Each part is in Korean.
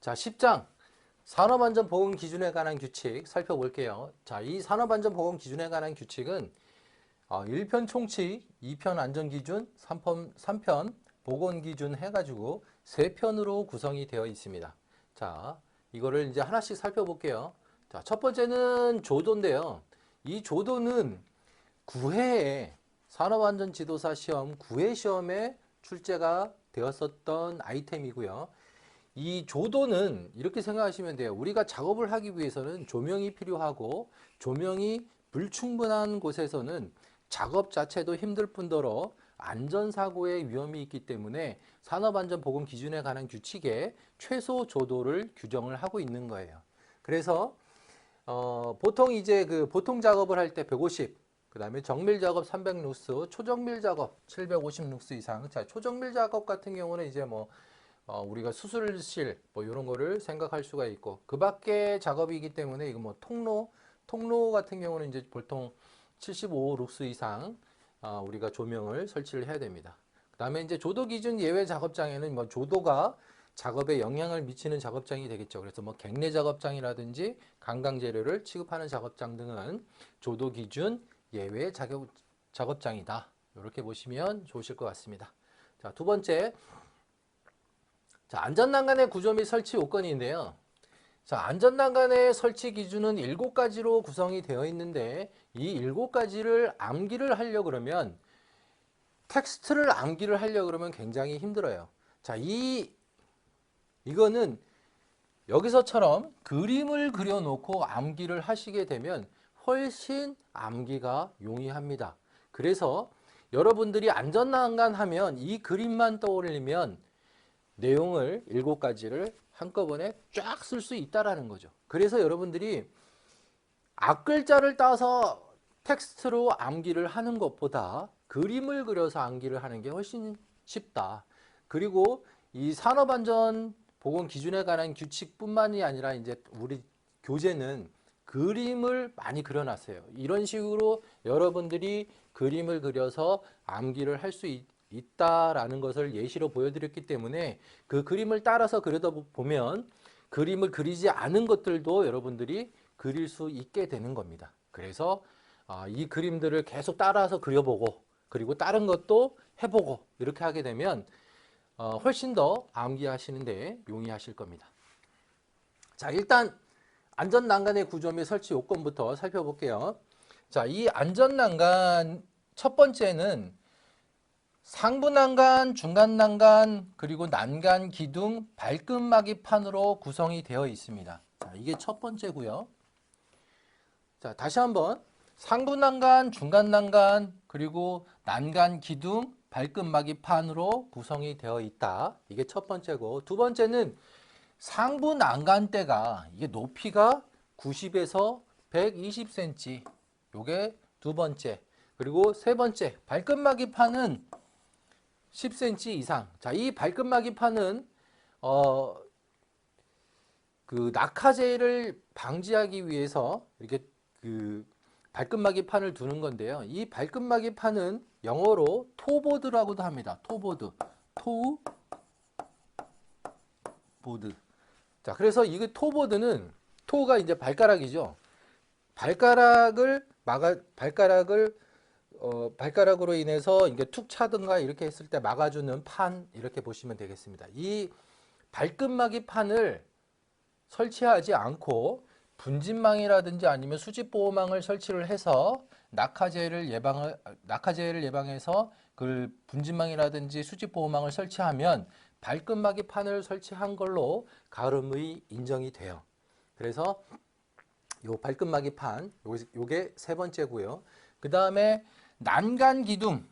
자, 10장 산업안전보건 기준에 관한 규칙 살펴볼게요. 자, 이 산업안전보건 기준에 관한 규칙은 1편 총칙, 2편 안전기준, 3편 보건기준 해가지고 3편으로 구성이 되어 있습니다. 자, 이거를 이제 하나씩 살펴볼게요. 자, 첫 번째는 조도인데요. 이 조도는 9회에 산업안전지도사 시험 9회 시험에 출제가 되었었던 아이템이고요. 이 조도는 이렇게 생각하시면 돼요. 우리가 작업을 하기 위해서는 조명이 필요하고 조명이 불충분한 곳에서는 작업 자체도 힘들 뿐더러 안전사고의 위험이 있기 때문에 산업안전보건 기준에 관한 규칙에 최소 조도를 규정을 하고 있는 거예요. 그래서 보통 이제 보통 작업을 할 때 150, 그 다음에 정밀 작업 300루스, 초정밀 작업 750루스 이상. 자, 초정밀 작업 같은 경우는 이제 우리가 수술실 이런 거를 생각할 수가 있고, 그 밖에 작업이기 때문에 이거 통로 같은 경우는 이제 보통 75룩스 이상 우리가 조명을 설치를 해야 됩니다. 그 다음에 이제 조도 기준 예외 작업장에는 조도가 작업에 영향을 미치는 작업장이 되겠죠. 그래서 갱내 작업장이라든지 강강 재료를 취급하는 작업장 등은 조도 기준 예외 작업장이다. 이렇게 보시면 좋으실 것 같습니다. 자, 두 번째. 자, 안전난간의 구조 및 설치 요건인데요. 자, 안전난간의 설치 기준은 7가지로 구성이 되어 있는데 이 7가지를 암기를 하려고 그러면 텍스트를 암기를 하려고 그러면 굉장히 힘들어요. 자, 이거는 여기서처럼 그림을 그려놓고 암기를 하시게 되면 훨씬 암기가 용이합니다. 그래서 여러분들이 안전난간 하면 이 그림만 떠올리면 내용을 7가지를 한꺼번에 쫙 쓸 수 있다라는 거죠. 그래서 여러분들이 앞글자를 따서 텍스트로 암기를 하는 것보다 그림을 그려서 암기를 하는 게 훨씬 쉽다. 그리고 이 산업안전보건 기준에 관한 규칙뿐만이 아니라 이제 우리 교재는 그림을 많이 그려놨어요. 이런 식으로 여러분들이 그림을 그려서 암기를 할 수 있다라는 것을 예시로 보여드렸기 때문에 그 그림을 따라서 그려다 보면 그림을 그리지 않은 것들도 여러분들이 그릴 수 있게 되는 겁니다. 그래서 이 그림들을 계속 따라서 그려보고 그리고 다른 것도 해보고 이렇게 하게 되면 훨씬 더 암기하시는데 용이하실 겁니다. 자, 일단 안전난간의 구조 및 설치 요건부터 살펴볼게요. 자, 이 안전난간 첫 번째는 상부 난간, 중간 난간, 그리고 난간 기둥, 발끝마기판으로 구성이 되어 있습니다. 자, 이게 첫 번째고요. 자, 다시 한번 상부 난간, 중간 난간, 그리고 난간 기둥, 발끝마기판으로 구성이 되어 있다. 이게 첫 번째고, 두 번째는 상부 난간대가 이게 높이가 90에서 120cm. 요게 두 번째. 그리고 세 번째, 발끝마기판은 10cm 이상. 자, 이 발끝마기판은 낙하재를 방지하기 위해서 이렇게 발끝마기판을 두는 건데요. 이 발끝마기판은 영어로 토보드라고도 합니다. 토보드. 토보드. 자, 그래서 이 토보드는 토가 이제 발가락이죠. 발가락으로 인해서 이게 툭 차든가 이렇게 했을 때 막아주는 판 이렇게 보시면 되겠습니다. 이 발끝마기 판을 설치하지 않고 분진망이라든지 아니면 수직보호망을 설치를 해서 낙하재해를 예방해서 그 분진망이라든지 수직보호망을 설치하면 발끝마기 판을 설치한 걸로 가름의 인정이 돼요. 그래서 요 발끝마기 판 요게 세 번째고요. 그 다음에 난간 기둥.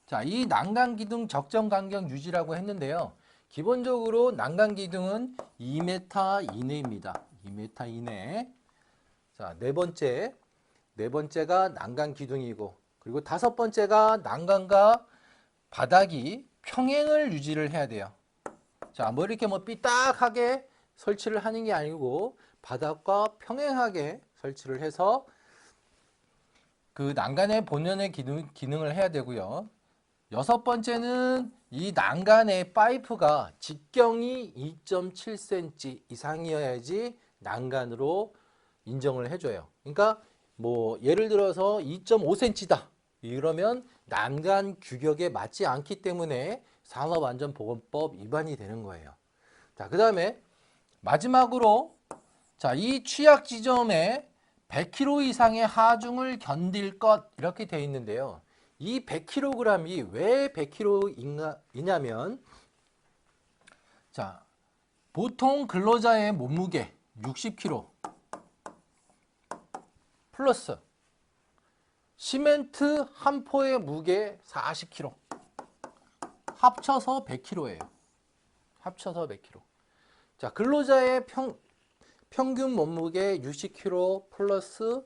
자, 이 난간 기둥 적정 간격 유지라고 했는데요. 기본적으로 난간 기둥은 2m 이내입니다. 2m 이내. 자, 네 번째가 난간 기둥이고, 그리고 다섯 번째가 난간과 바닥이 평행을 유지를 해야 돼요. 자, 이렇게 삐딱하게 설치를 하는 게 아니고 바닥과 평행하게 설치를 해서 그 난간의 본연의 기능을 해야 되고요. 여섯 번째는 이 난간의 파이프가 직경이 2.7cm 이상이어야지 난간으로 인정을 해줘요. 그러니까 뭐 예를 들어서 2.5cm다. 이러면 난간 규격에 맞지 않기 때문에 산업안전보건법 위반이 되는 거예요. 자, 그 다음에 마지막으로 자, 이 취약 지점에 100kg 이상의 하중을 견딜 것 이렇게 되어 있는데요. 이 100kg이 왜 100kg이냐면 자, 보통 근로자의 몸무게 60kg 플러스 시멘트 한 포의 무게 40kg 합쳐서 100kg예요. 합쳐서 100kg. 자, 근로자의 평균 몸무게 60kg 플러스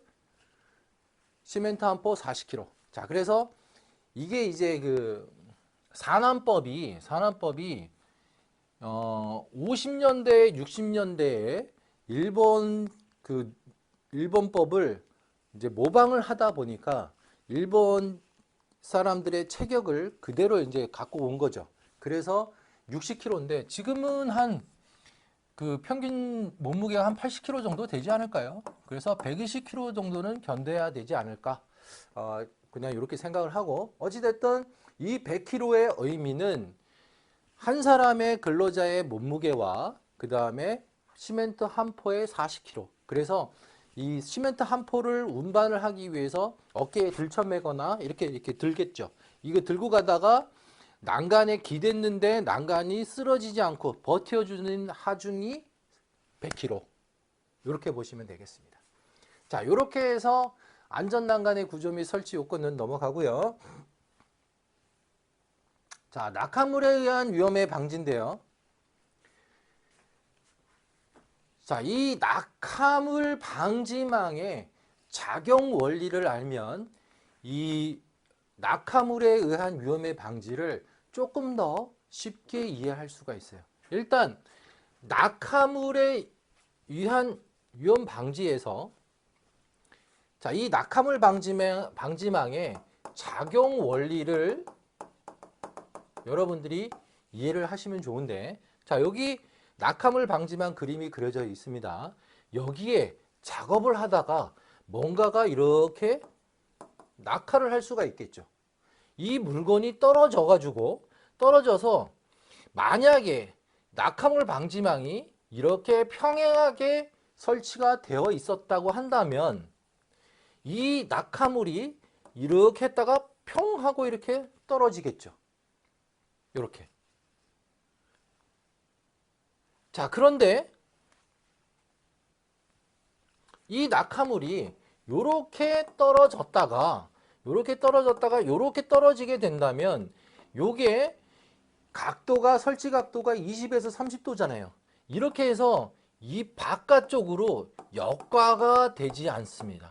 시멘트 한 포 40kg. 자, 그래서 이게 이제 그 산안법이 50년대, 60년대에 일본법을 이제 모방을 하다 보니까 일본 사람들의 체격을 그대로 이제 갖고 온 거죠. 그래서 60kg인데 지금은 한 그 평균 몸무게가 한 80kg 정도 되지 않을까요? 그래서 120kg 정도는 견뎌야 되지 않을까? 그냥 이렇게 생각을 하고 어찌됐든 이 100kg의 의미는 한 사람의 근로자의 몸무게와 그 다음에 시멘트 한 포에 40kg. 그래서 이 시멘트 한 포를 운반을 하기 위해서 어깨에 들쳐매거나 이렇게 들겠죠. 이거 들고 가다가 난간에 기댔는데 난간이 쓰러지지 않고 버텨주는 하중이 100kg. 이렇게 보시면 되겠습니다. 자, 이렇게 해서 안전난간의 구조 및 설치 요건은 넘어가고요. 자, 낙하물에 의한 위험의 방지인데요. 자, 이 낙하물 방지망의 작용 원리를 알면 이 낙하물에 의한 위험의 방지를 조금 더 쉽게 이해할 수가 있어요. 일단 낙하물에 의한 위험 방지에서 자, 이 낙하물 방지망의 작용 원리를 여러분들이 이해를 하시면 좋은데 자, 여기 낙하물 방지망 그림이 그려져 있습니다. 여기에 작업을 하다가 뭔가가 이렇게 낙하를 할 수가 있겠죠. 이 물건이 떨어져서 만약에 낙하물 방지망이 이렇게 평행하게 설치가 되어 있었다고 한다면 이 낙하물이 이렇게 했다가 평 하고 이렇게 떨어지겠죠. 이렇게. 자, 그런데 이 낙하물이 이렇게 떨어졌다가 이렇게 떨어지게 된다면 요게 각도가 설치 각도가 20에서 30도잖아요. 이렇게 해서 이 바깥쪽으로 역과가 되지 않습니다.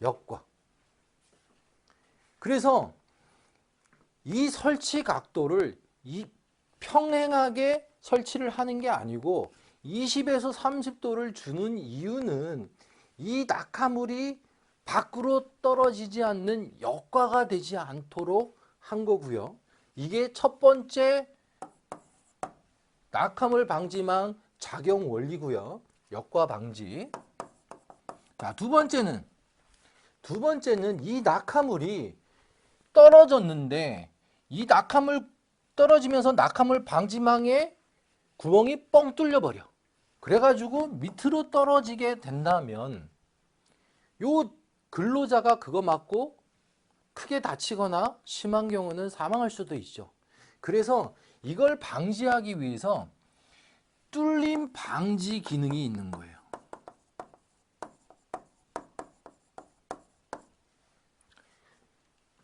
역과. 그래서 이 설치 각도를 평행하게 설치를 하는 게 아니고 20에서 30도를 주는 이유는 이 낙하물이 밖으로 떨어지지 않는 역과가 되지 않도록 한 거고요. 이게 첫 번째 낙하물 방지망 작용 원리고요. 역과 방지. 자, 두 번째는 이 낙하물이 떨어졌는데 이 낙하물 떨어지면서 낙하물 방지망에 구멍이 뻥 뚫려 버려. 그래가지고 밑으로 떨어지게 된다면 요 근로자가 그거 맞고 크게 다치거나 심한 경우는 사망할 수도 있죠. 그래서 이걸 방지하기 위해서 뚫림 방지 기능이 있는 거예요.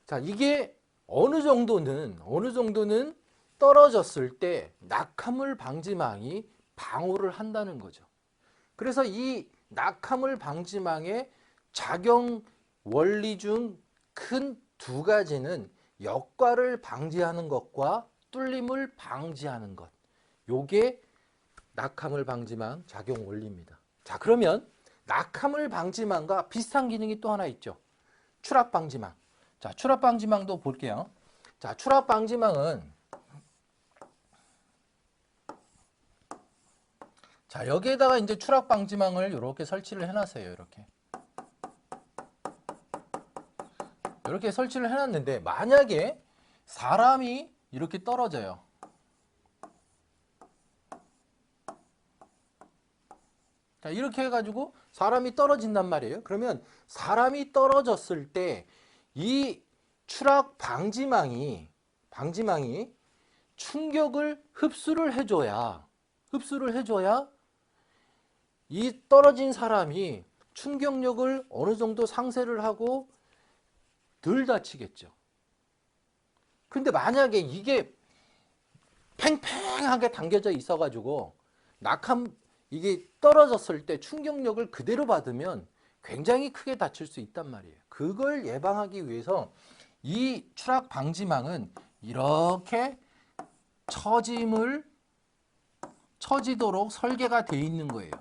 자, 이게 어느 정도는 떨어졌을 때 낙하물 방지망이 방호를 한다는 거죠. 그래서 이 낙하물 방지망의 작용 원리 중 큰 두 가지는 역과를 방지하는 것과 뚫림을 방지하는 것. 요게 낙하물 방지망 작용 원리입니다. 자, 그러면 낙하물 방지망과 비슷한 기능이 또 하나 있죠. 추락 방지망. 자, 추락 방지망도 볼게요. 자, 추락 방지망은 자, 여기에다가 이제 추락 방지망을 이렇게 설치를 해놨어요. 이렇게 설치를 해놨는데 만약에 사람이 이렇게 떨어져요. 자, 이렇게 해가지고 사람이 떨어진단 말이에요. 그러면 사람이 떨어졌을 때 이 추락 방지망이 충격을 흡수를 해줘야 이 떨어진 사람이 충격력을 어느 정도 상쇄를 하고 덜 다치겠죠. 근데 만약에 이게 팽팽하게 당겨져 있어가지고 이게 떨어졌을 때 충격력을 그대로 받으면 굉장히 크게 다칠 수 있단 말이에요. 그걸 예방하기 위해서 이 추락 방지망은 이렇게 처지도록 설계가 되어 있는 거예요.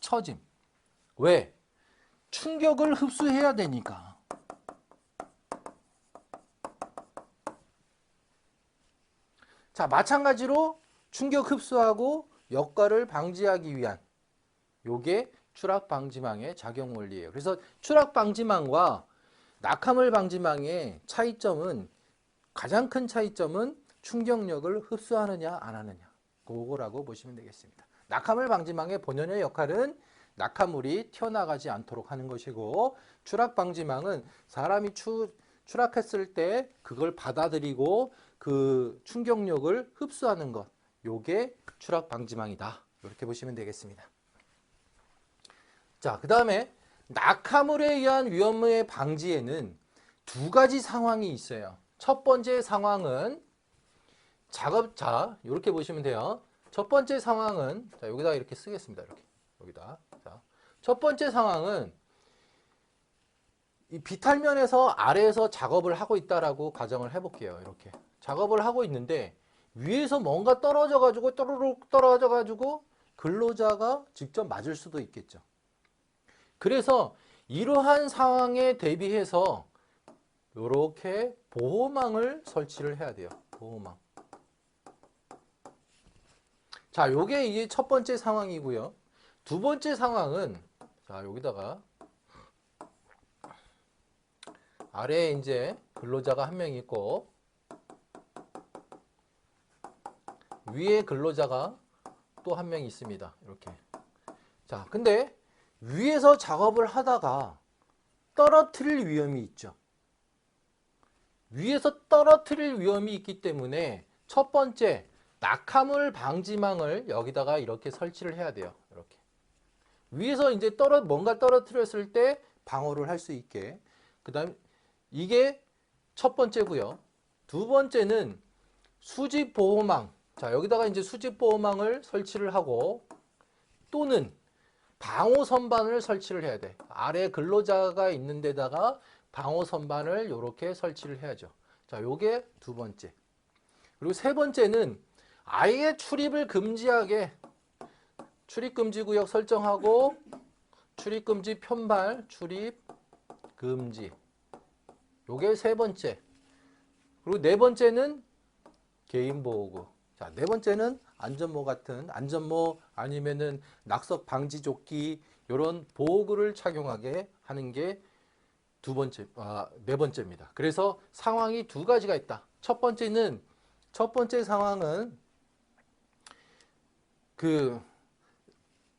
처짐. 왜? 충격을 흡수해야 되니까. 자, 마찬가지로 충격 흡수하고 역과를 방지하기 위한 요게 추락 방지망의 작용 원리예요. 그래서 추락 방지망과 낙하물 방지망의 가장 큰 차이점은 충격력을 흡수하느냐 안 하느냐. 그거라고 보시면 되겠습니다. 낙하물 방지망의 본연의 역할은 낙하물이 튀어나가지 않도록 하는 것이고, 추락 방지망은 사람이 추락했을 때 그걸 받아들이고 그 충격력을 흡수하는 것. 요게 추락 방지망이다. 이렇게 보시면 되겠습니다. 자, 그 다음에 낙하물에 의한 위험의 방지에는 두 가지 상황이 있어요. 첫 번째 상황은 이렇게 보시면 돼요. 첫 번째 상황은, 자, 여기다가 이렇게 쓰겠습니다. 여기다. 자, 첫 번째 상황은 이 비탈면에서 아래에서 작업을 하고 있다라고 가정을 해볼게요. 이렇게 작업을 하고 있는데 위에서 뭔가 떨어져가지고 또르륵 떨어져가지고 근로자가 직접 맞을 수도 있겠죠. 그래서 이러한 상황에 대비해서 이렇게 보호망을 설치를 해야 돼요. 보호망. 자, 요게 이게 첫 번째 상황이고요. 두 번째 상황은, 자, 여기다가 아래에 이제 근로자가 한 명 있고 위에 근로자가 또 한 명 있습니다. 이렇게. 자, 근데 위에서 작업을 하다가 떨어뜨릴 위험이 있죠. 위에서 떨어뜨릴 위험이 있기 때문에 첫 번째 낙하물 방지망을 여기다가 이렇게 설치를 해야 돼요. 이렇게. 위에서 이제 뭔가 떨어뜨렸을 때 방어를 할 수 있게. 그다음 이게 첫 번째고요. 두 번째는 수직 보호망. 자, 여기다가 이제 수직 보호망을 설치를 하고 또는 방호 선반을 설치를 해야 돼. 아래 근로자가 있는 데다가 방호 선반을 이렇게 설치를 해야죠. 자, 요게 두 번째. 그리고 세 번째는 아예 출입을 금지하게 출입 금지 구역 설정하고 출입 금지 편발, 출입 금지. 요게 세 번째. 그리고 네 번째는 개인 보호구. 자, 네 번째는 안전모 같은 안전모 아니면은 낙석 방지 조끼 이런 보호구를 착용하게 하는 게 네 번째입니다. 그래서 상황이 두 가지가 있다. 첫 번째 상황은 그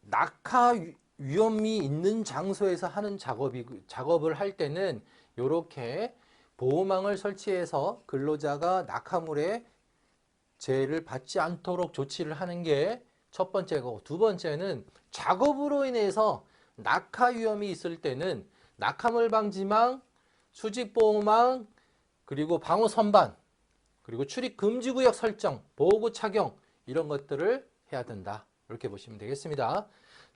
낙하 위험이 있는 장소에서 하는 작업을 할 때는 이렇게 보호망을 설치해서 근로자가 낙하물에 재해를 받지 않도록 조치를 하는 게 첫 번째고, 두 번째는 작업으로 인해서 낙하 위험이 있을 때는 낙하물 방지망, 수직 보호망, 그리고 방호 선반, 그리고 출입 금지 구역 설정, 보호구 착용 이런 것들을 해야 된다. 이렇게 보시면 되겠습니다.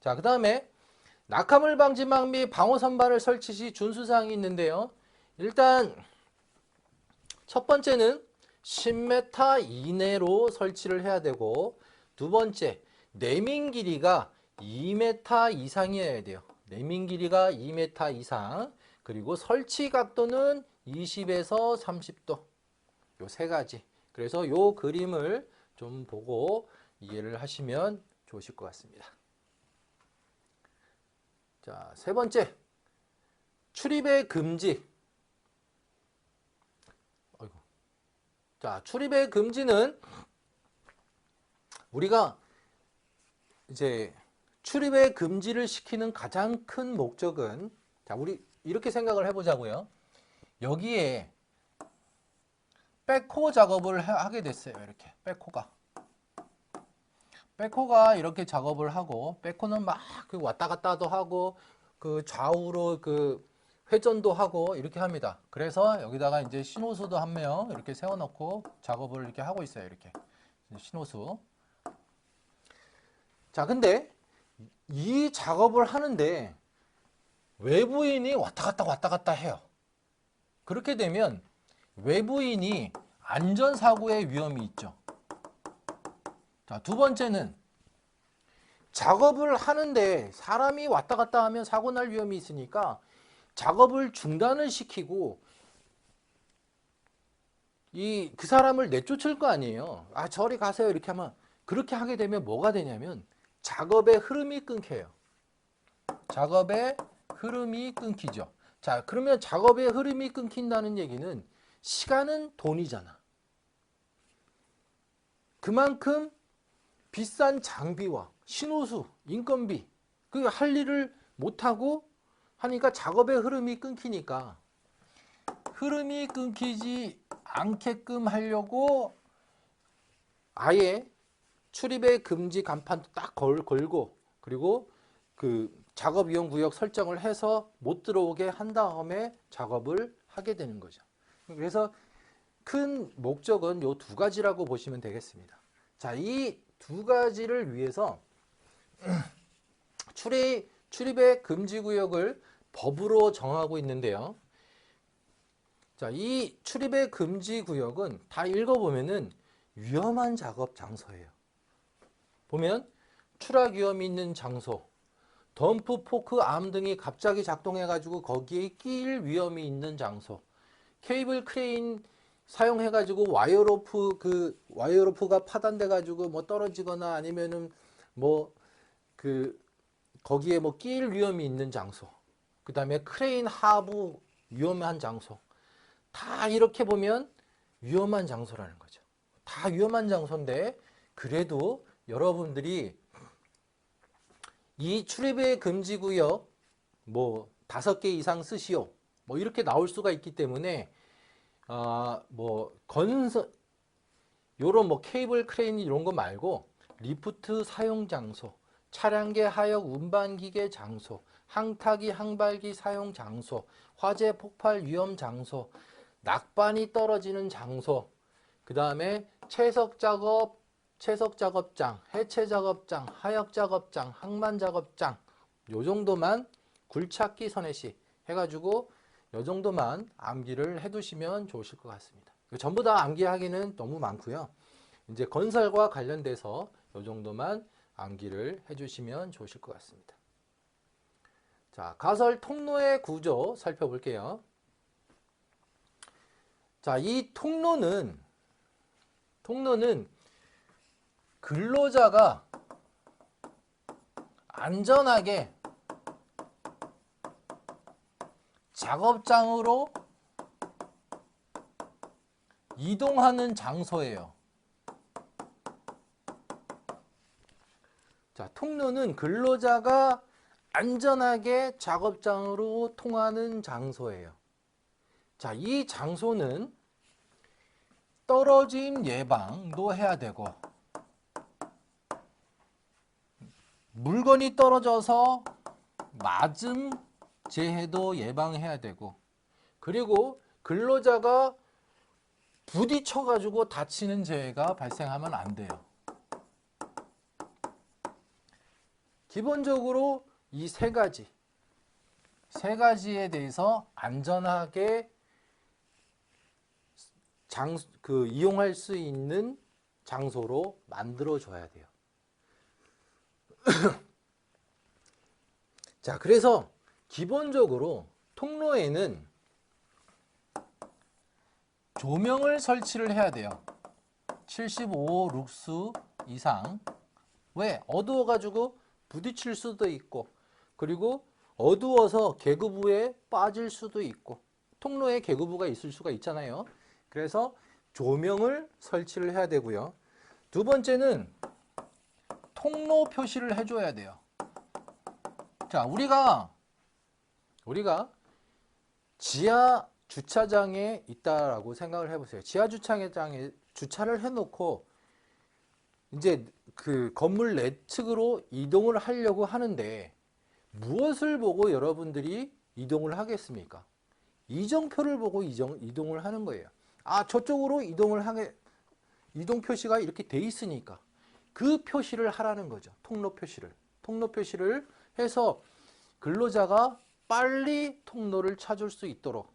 자, 그 다음에 낙하물 방지망 및 방호 선반을 설치 시 준수사항이 있는데요. 일단 첫 번째는 10m 이내로 설치를 해야 되고, 두 번째 내민 길이가 2m 이상이어야 돼요. 내민 길이가 2m 이상, 그리고 설치 각도는 20에서 30도. 요 세 가지. 그래서 요 그림을 좀 보고 이해를 하시면 좋으실 것 같습니다. 자, 세 번째, 출입의 금지. 자, 출입의 금지는 우리가 이제 출입의 금지를 시키는 가장 큰 목적은, 자, 우리 이렇게 생각을 해보자고요. 여기에 백호 작업을 하게 됐어요. 이렇게 백호가 이렇게 작업을 하고, 백호는 막 왔다 갔다도 하고 그 좌우로 그 회전도 하고 이렇게 합니다. 그래서 여기다가 이제 신호수도 한 명 이렇게 세워놓고 작업을 이렇게 하고 있어요. 이렇게 신호수. 자, 근데 이 작업을 하는데 외부인이 왔다 갔다 해요. 그렇게 되면 외부인이 안전사고의 위험이 있죠. 자, 두 번째는 작업을 하는데 사람이 왔다 갔다 하면 사고 날 위험이 있으니까 작업을 중단을 시키고 그 사람을 내쫓을 거 아니에요. 아, 저리 가세요. 이렇게 하면, 그렇게 하게 되면 뭐가 되냐면 작업의 흐름이 끊겨요. 작업의 흐름이 끊기죠. 자, 그러면 작업의 흐름이 끊긴다는 얘기는 시간은 돈이잖아. 그만큼 비싼 장비와 신호수, 인건비, 그 할 일을 못하고 하니까 작업의 흐름이 끊기니까, 흐름이 끊기지 않게끔 하려고 아예 출입의 금지 간판도 딱 걸고, 그리고 그 작업 이용 구역 설정을 해서 못 들어오게 한 다음에 작업을 하게 되는 거죠. 그래서 큰 목적은 요 두 가지라고 보시면 되겠습니다. 자, 이 두 가지를 위해서 출입의 금지 구역을 법으로 정하고 있는데요. 자, 이 출입의 금지 구역은 다 읽어보면은 위험한 작업 장소예요. 보면 추락 위험이 있는 장소, 덤프, 포크, 암 등이 갑자기 작동해가지고 거기에 끼일 위험이 있는 장소, 케이블 크레인 사용해가지고 와이어로프가 파단돼가지고 뭐 떨어지거나 아니면은 뭐 거기에 뭐 끼일 위험이 있는 장소, 그 다음에 크레인 하부 위험한 장소, 다 이렇게 보면 위험한 장소라는 거죠. 다 위험한 장소인데 그래도 여러분들이 이 출입의 금지 구역 뭐 5개 이상 쓰시오 뭐 이렇게 나올 수가 있기 때문에 뭐 요런 뭐 케이블 크레인 이런 거 말고 리프트 사용 장소, 차량계 하역 운반기계 장소, 항타기 항발기 사용 장소, 화재 폭발 위험 장소, 낙반이 떨어지는 장소, 그 다음에 채석 작업장, 해체 작업장, 하역 작업장, 항만 작업장, 요 정도만 굴착기 선해시 해가지고 요 정도만 암기를 해두시면 좋으실 것 같습니다. 전부 다 암기하기는 너무 많고요. 이제 건설과 관련돼서 요 정도만 암기를 해주시면 좋으실 것 같습니다. 자, 가설 통로의 구조 살펴볼게요. 자, 이 통로는 근로자가 안전하게 작업장으로 이동하는 장소예요. 자, 통로는 근로자가 안전하게 작업장으로 통하는 장소예요. 자, 이 장소는 떨어짐 예방도 해야 되고, 물건이 떨어져서 맞음 재해도 예방해야 되고, 그리고 근로자가 부딪혀가지고 다치는 재해가 발생하면 안 돼요. 기본적으로 이 세 가지에 대해서 안전하게 이용할 수 있는 장소로 만들어줘야 돼요. 자, 그래서 기본적으로 통로에는 조명을 설치를 해야 돼요. 75 룩스 이상을 왜? 어두워가지고 부딪힐 수도 있고, 그리고 어두워서 계급부에 빠질 수도 있고, 통로에 계급부가 있을 수가 있잖아요. 그래서 조명을 설치를 해야 되고요. 두 번째는 통로 표시를 해줘야 돼요. 자, 우리가 지하 주차장에 있다라고 생각을 해보세요. 지하 주차장에 주차를 해놓고 이제 그 건물 내측으로 이동을 하려고 하는데 무엇을 보고 여러분들이 이동을 하겠습니까? 이정표를 보고 이동을 하는 거예요. 아, 저쪽으로 이동 표시가 이렇게 돼 있으니까 그 표시를 하라는 거죠. 통로 표시를 해서 근로자가 빨리 통로를 찾을 수 있도록,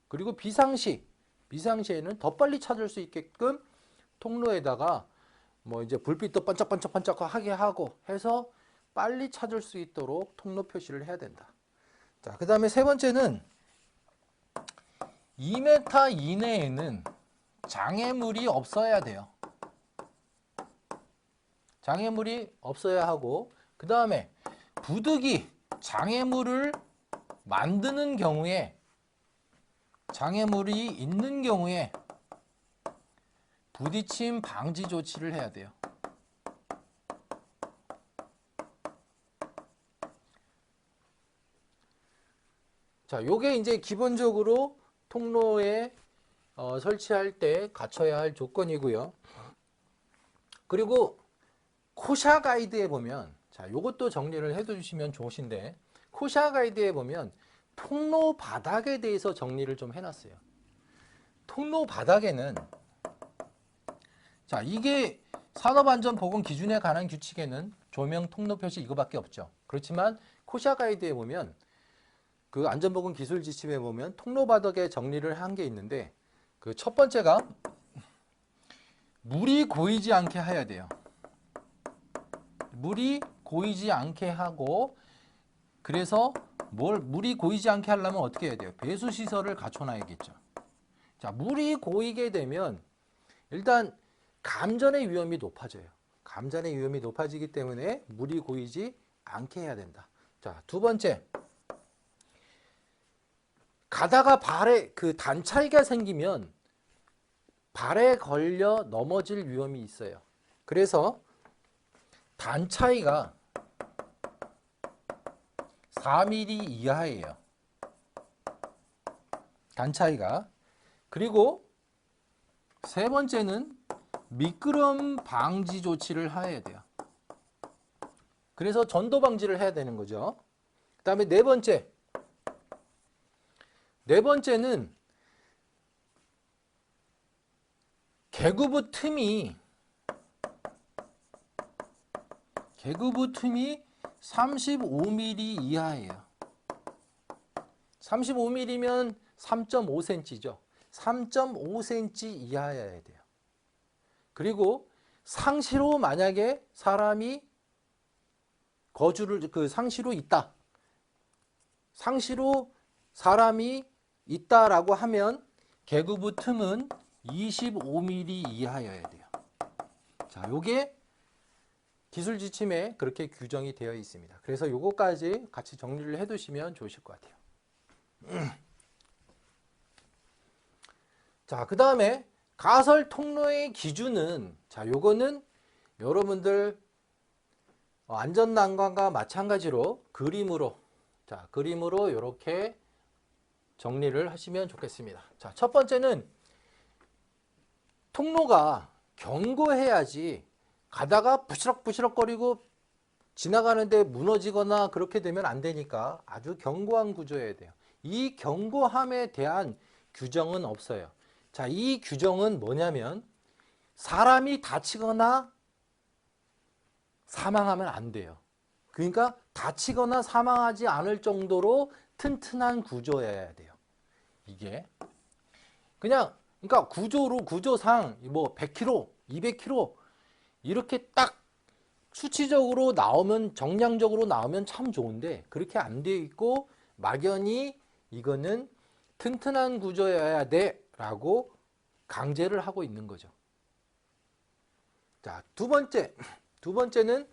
그리고 비상시에는 더 빨리 찾을 수 있게끔 통로에다가 뭐 이제 불빛도 반짝반짝하게 하고 해서 빨리 찾을 수 있도록 통로 표시를 해야 된다. 자, 그 다음에 세 번째는 2m 이내에는 장애물이 없어야 돼요. 장애물이 없어야 하고, 그 다음에 부득이 장애물을 만드는 경우에, 장애물이 있는 경우에 부딪힘 방지 조치를 해야 돼요. 자, 요게 이제 기본적으로 통로에 설치할 때 갖춰야 할 조건이고요. 그리고 코샤 가이드에 보면, 자, 요것도 정리를 해 주시면 좋으신데, 코샤 가이드에 보면 통로 바닥에 대해서 정리를 좀 해놨어요. 통로 바닥에는, 자, 이게 산업안전보건 기준에 관한 규칙에는 조명 통로 표시 이거밖에 없죠. 그렇지만 코샤 가이드에 보면, 그 안전보건 기술 지침에 보면 통로 바닥에 정리를 한 게 있는데, 그 첫 번째가 물이 고이지 않게 해야 돼요. 물이 고이지 않게 하고, 그래서 물이 고이지 않게 하려면 어떻게 해야 돼요? 배수 시설을 갖춰놔야겠죠. 자, 물이 고이게 되면 일단 감전의 위험이 높아져요. 감전의 위험이 높아지기 때문에 물이 고이지 않게 해야 된다. 자, 두 번째, 가다가 발에 그 단차이가 생기면 발에 걸려 넘어질 위험이 있어요. 그래서 단차이가 4mm 이하예요. 단차이가. 그리고 세 번째는 미끄럼 방지 조치를 해야 돼요. 그래서 전도 방지를 해야 되는 거죠. 그 다음에 네 번째는 계구부 틈이 35mm 이하예요. 35mm면 3.5cm죠. 3.5cm 이하여야 돼요. 그리고 상시로 만약에 사람이 상시로 있다. 상시로 사람이 있다라고 하면 계구부 틈은 25mm 이하여야 돼요. 자, 요게 기술 지침에 그렇게 규정이 되어 있습니다. 그래서 요거까지 같이 정리를 해 두시면 좋으실 것 같아요. 자, 그 다음에 가설 통로의 기준은, 자, 요거는 여러분들 안전난관과 마찬가지로 그림으로 이렇게 정리를 하시면 좋겠습니다. 자, 첫 번째는 통로가 견고해야지 가다가 부시럭부시럭거리고 지나가는데 무너지거나 그렇게 되면 안 되니까 아주 견고한 구조여야 돼요. 이 견고함에 대한 규정은 없어요. 자, 이 규정은 뭐냐면 사람이 다치거나 사망하면 안 돼요. 그러니까 다치거나 사망하지 않을 정도로 튼튼한 구조여야 돼요. 이게 그러니까 구조상 뭐 100kg, 200kg 이렇게 딱 수치적으로 나오면, 정량적으로 나오면 참 좋은데 그렇게 안 돼 있고 막연히 이거는 튼튼한 구조여야 돼 라고 강제를 하고 있는 거죠. 자, 두 번째는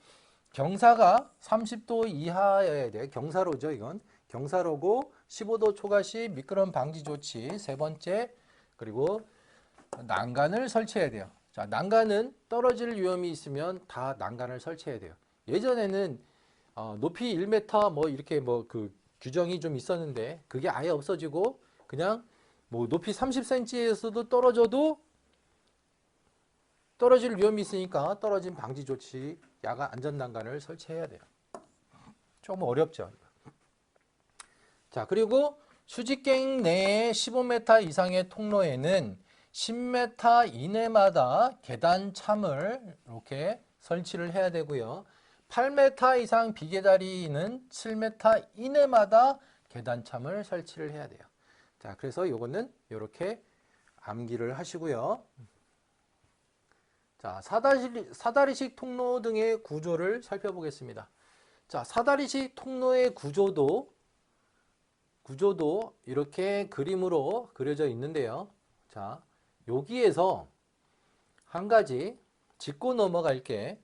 경사가 30도 이하여야 돼. 경사로죠, 이건. 경사로고 15도 초과 시 미끄럼 방지 조치. 세 번째, 그리고 난간을 설치해야 돼요. 자, 난간은 떨어질 위험이 있으면 다 난간을 설치해야 돼요. 예전에는 높이 1m 뭐 이렇게 뭐 그 규정이 좀 있었는데 그게 아예 없어지고 그냥 뭐 높이 30cm에서도 떨어져도 떨어질 위험이 있으니까 떨어진 방지 조치, 야간 안전 난간을 설치해야 돼요. 조금 어렵죠. 자, 그리고 수직갱 내에 15m 이상의 통로에는 10m 이내마다 계단 참을 이렇게 설치를 해야 되고요. 8m 이상 비계다리는 7m 이내마다 계단 참을 설치를 해야 돼요. 자, 그래서 요거는 이렇게 암기를 하시고요. 자, 사다리식 통로 등의 구조를 살펴보겠습니다. 자, 사다리식 통로의 구조도 이렇게 그림으로 그려져 있는데요. 자, 여기에서 한 가지 짚고 넘어갈게.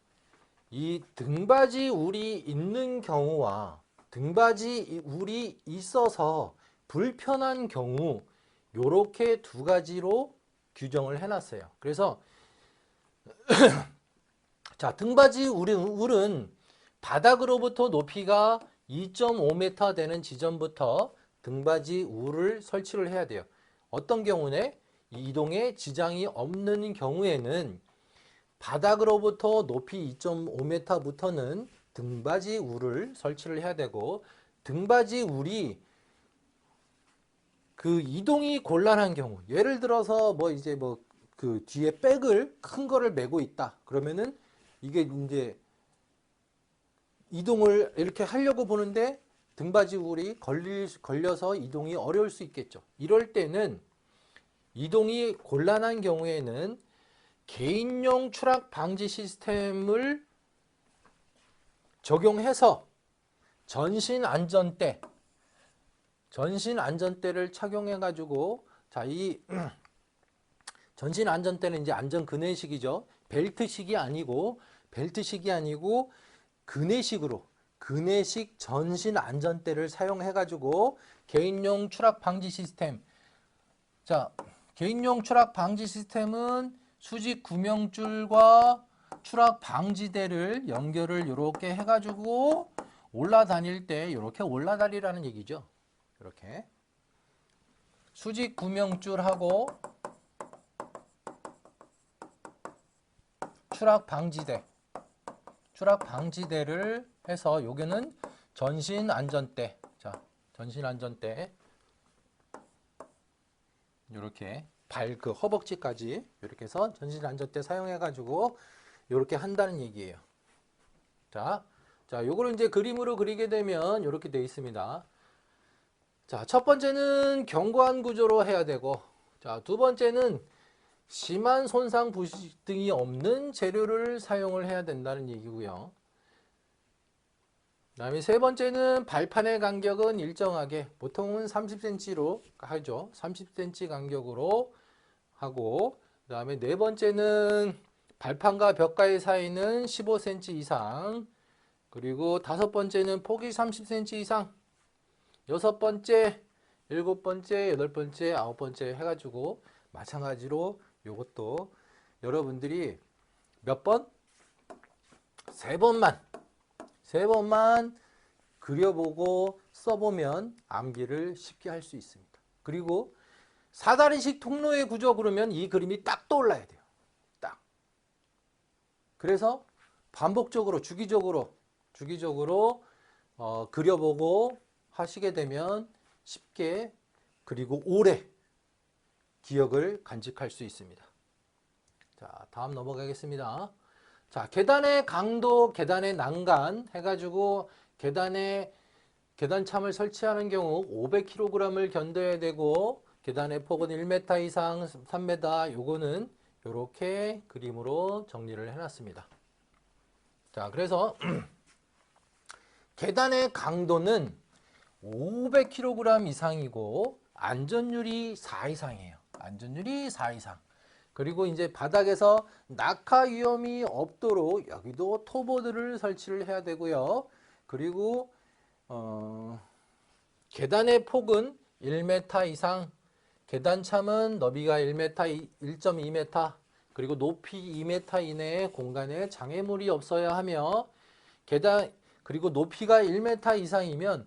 이 등받이 울이 있는 경우와 등받이 울이 있어서 불편한 경우 요렇게 두 가지로 규정을 해놨어요. 그래서 자, 등받이 울은 바닥으로부터 높이가 2.5m 되는 지점부터 등받이 울을 설치를 해야 돼요. 어떤 경우에 이동에 지장이 없는 경우에는 바닥으로부터 높이 2.5m부터는 등받이 울을 설치를 해야 되고, 등받이 울이 그 이동이 곤란한 경우, 예를 들어서 뭐 이제 뭐 그 뒤에 백을 큰 거를 메고 있다 그러면은 이게 이제 이동을 이렇게 하려고 보는데 등받이 울이 걸려서 이동이 어려울 수 있겠죠. 이럴 때는 이동이 곤란한 경우에는 개인용 추락 방지 시스템을 적용해서 전신 안전대를 착용해 가지고, 자, 이 전신 안전대는 이제 안전 그네식이죠. 벨트식이 아니고 그네식 전신 안전대를 사용해 가지고 개인용 추락 방지 시스템. 자, 개인용 추락 방지 시스템은 수직 구명줄과 추락 방지대를 연결을 이렇게 해 가지고 올라다닐 때 이렇게 올라다리라는 얘기죠. 이렇게 수직 구명줄하고 추락 방지대를 해서 여기는 전신 안전대. 자, 전신 안전대 이렇게 그 허벅지까지 이렇게 해서 전신 안전대 사용해 가지고 이렇게 한다는 얘기예요. 자, 요거를 이제 그림으로 그리게 되면 이렇게 되어 있습니다. 자, 첫 번째는 견고한 구조로 해야 되고, 자, 두 번째는 심한 손상 부식 등이 없는 재료를 사용을 해야 된다는 얘기고요. 그다음에 세 번째는 발판의 간격은 일정하게, 보통은 30cm로 하죠. 30cm 간격으로 하고, 그다음에 네 번째는 발판과 벽과의 사이는 15cm 이상, 그리고 다섯 번째는 폭이 30cm 이상, 여섯 번째, 일곱 번째, 여덟 번째, 아홉 번째 해가지고 마찬가지로 요것도 여러분들이 몇 번? 세 번만 그려보고 써보면 암기를 쉽게 할 수 있습니다. 그리고 사다리식 통로의 구조 그러면 이 그림이 딱 떠올라야 돼요. 딱. 그래서 반복적으로 주기적으로 그려보고 하시게 되면 쉽게 그리고 오래 기억을 간직할 수 있습니다. 자, 다음 넘어가겠습니다. 자, 계단의 강도, 계단의 난간 해가지고 계단참을 설치하는 경우 500kg을 견뎌야 되고, 계단의 폭은 1m 이상 3m, 요거는 이렇게 그림으로 정리를 해놨습니다. 자, 그래서 계단의 강도는 500kg 이상이고 안전율이 4 이상이에요. 안전율이 4 이상. 그리고 이제 바닥에서 낙하 위험이 없도록 여기도 토보드를 설치를 해야 되고요. 그리고 계단의 폭은 1m 이상, 계단참은 너비가 1m, 1.2m, 그리고 높이 2m 이내의 공간에 장애물이 없어야 하며 그리고 높이가 1m 이상이면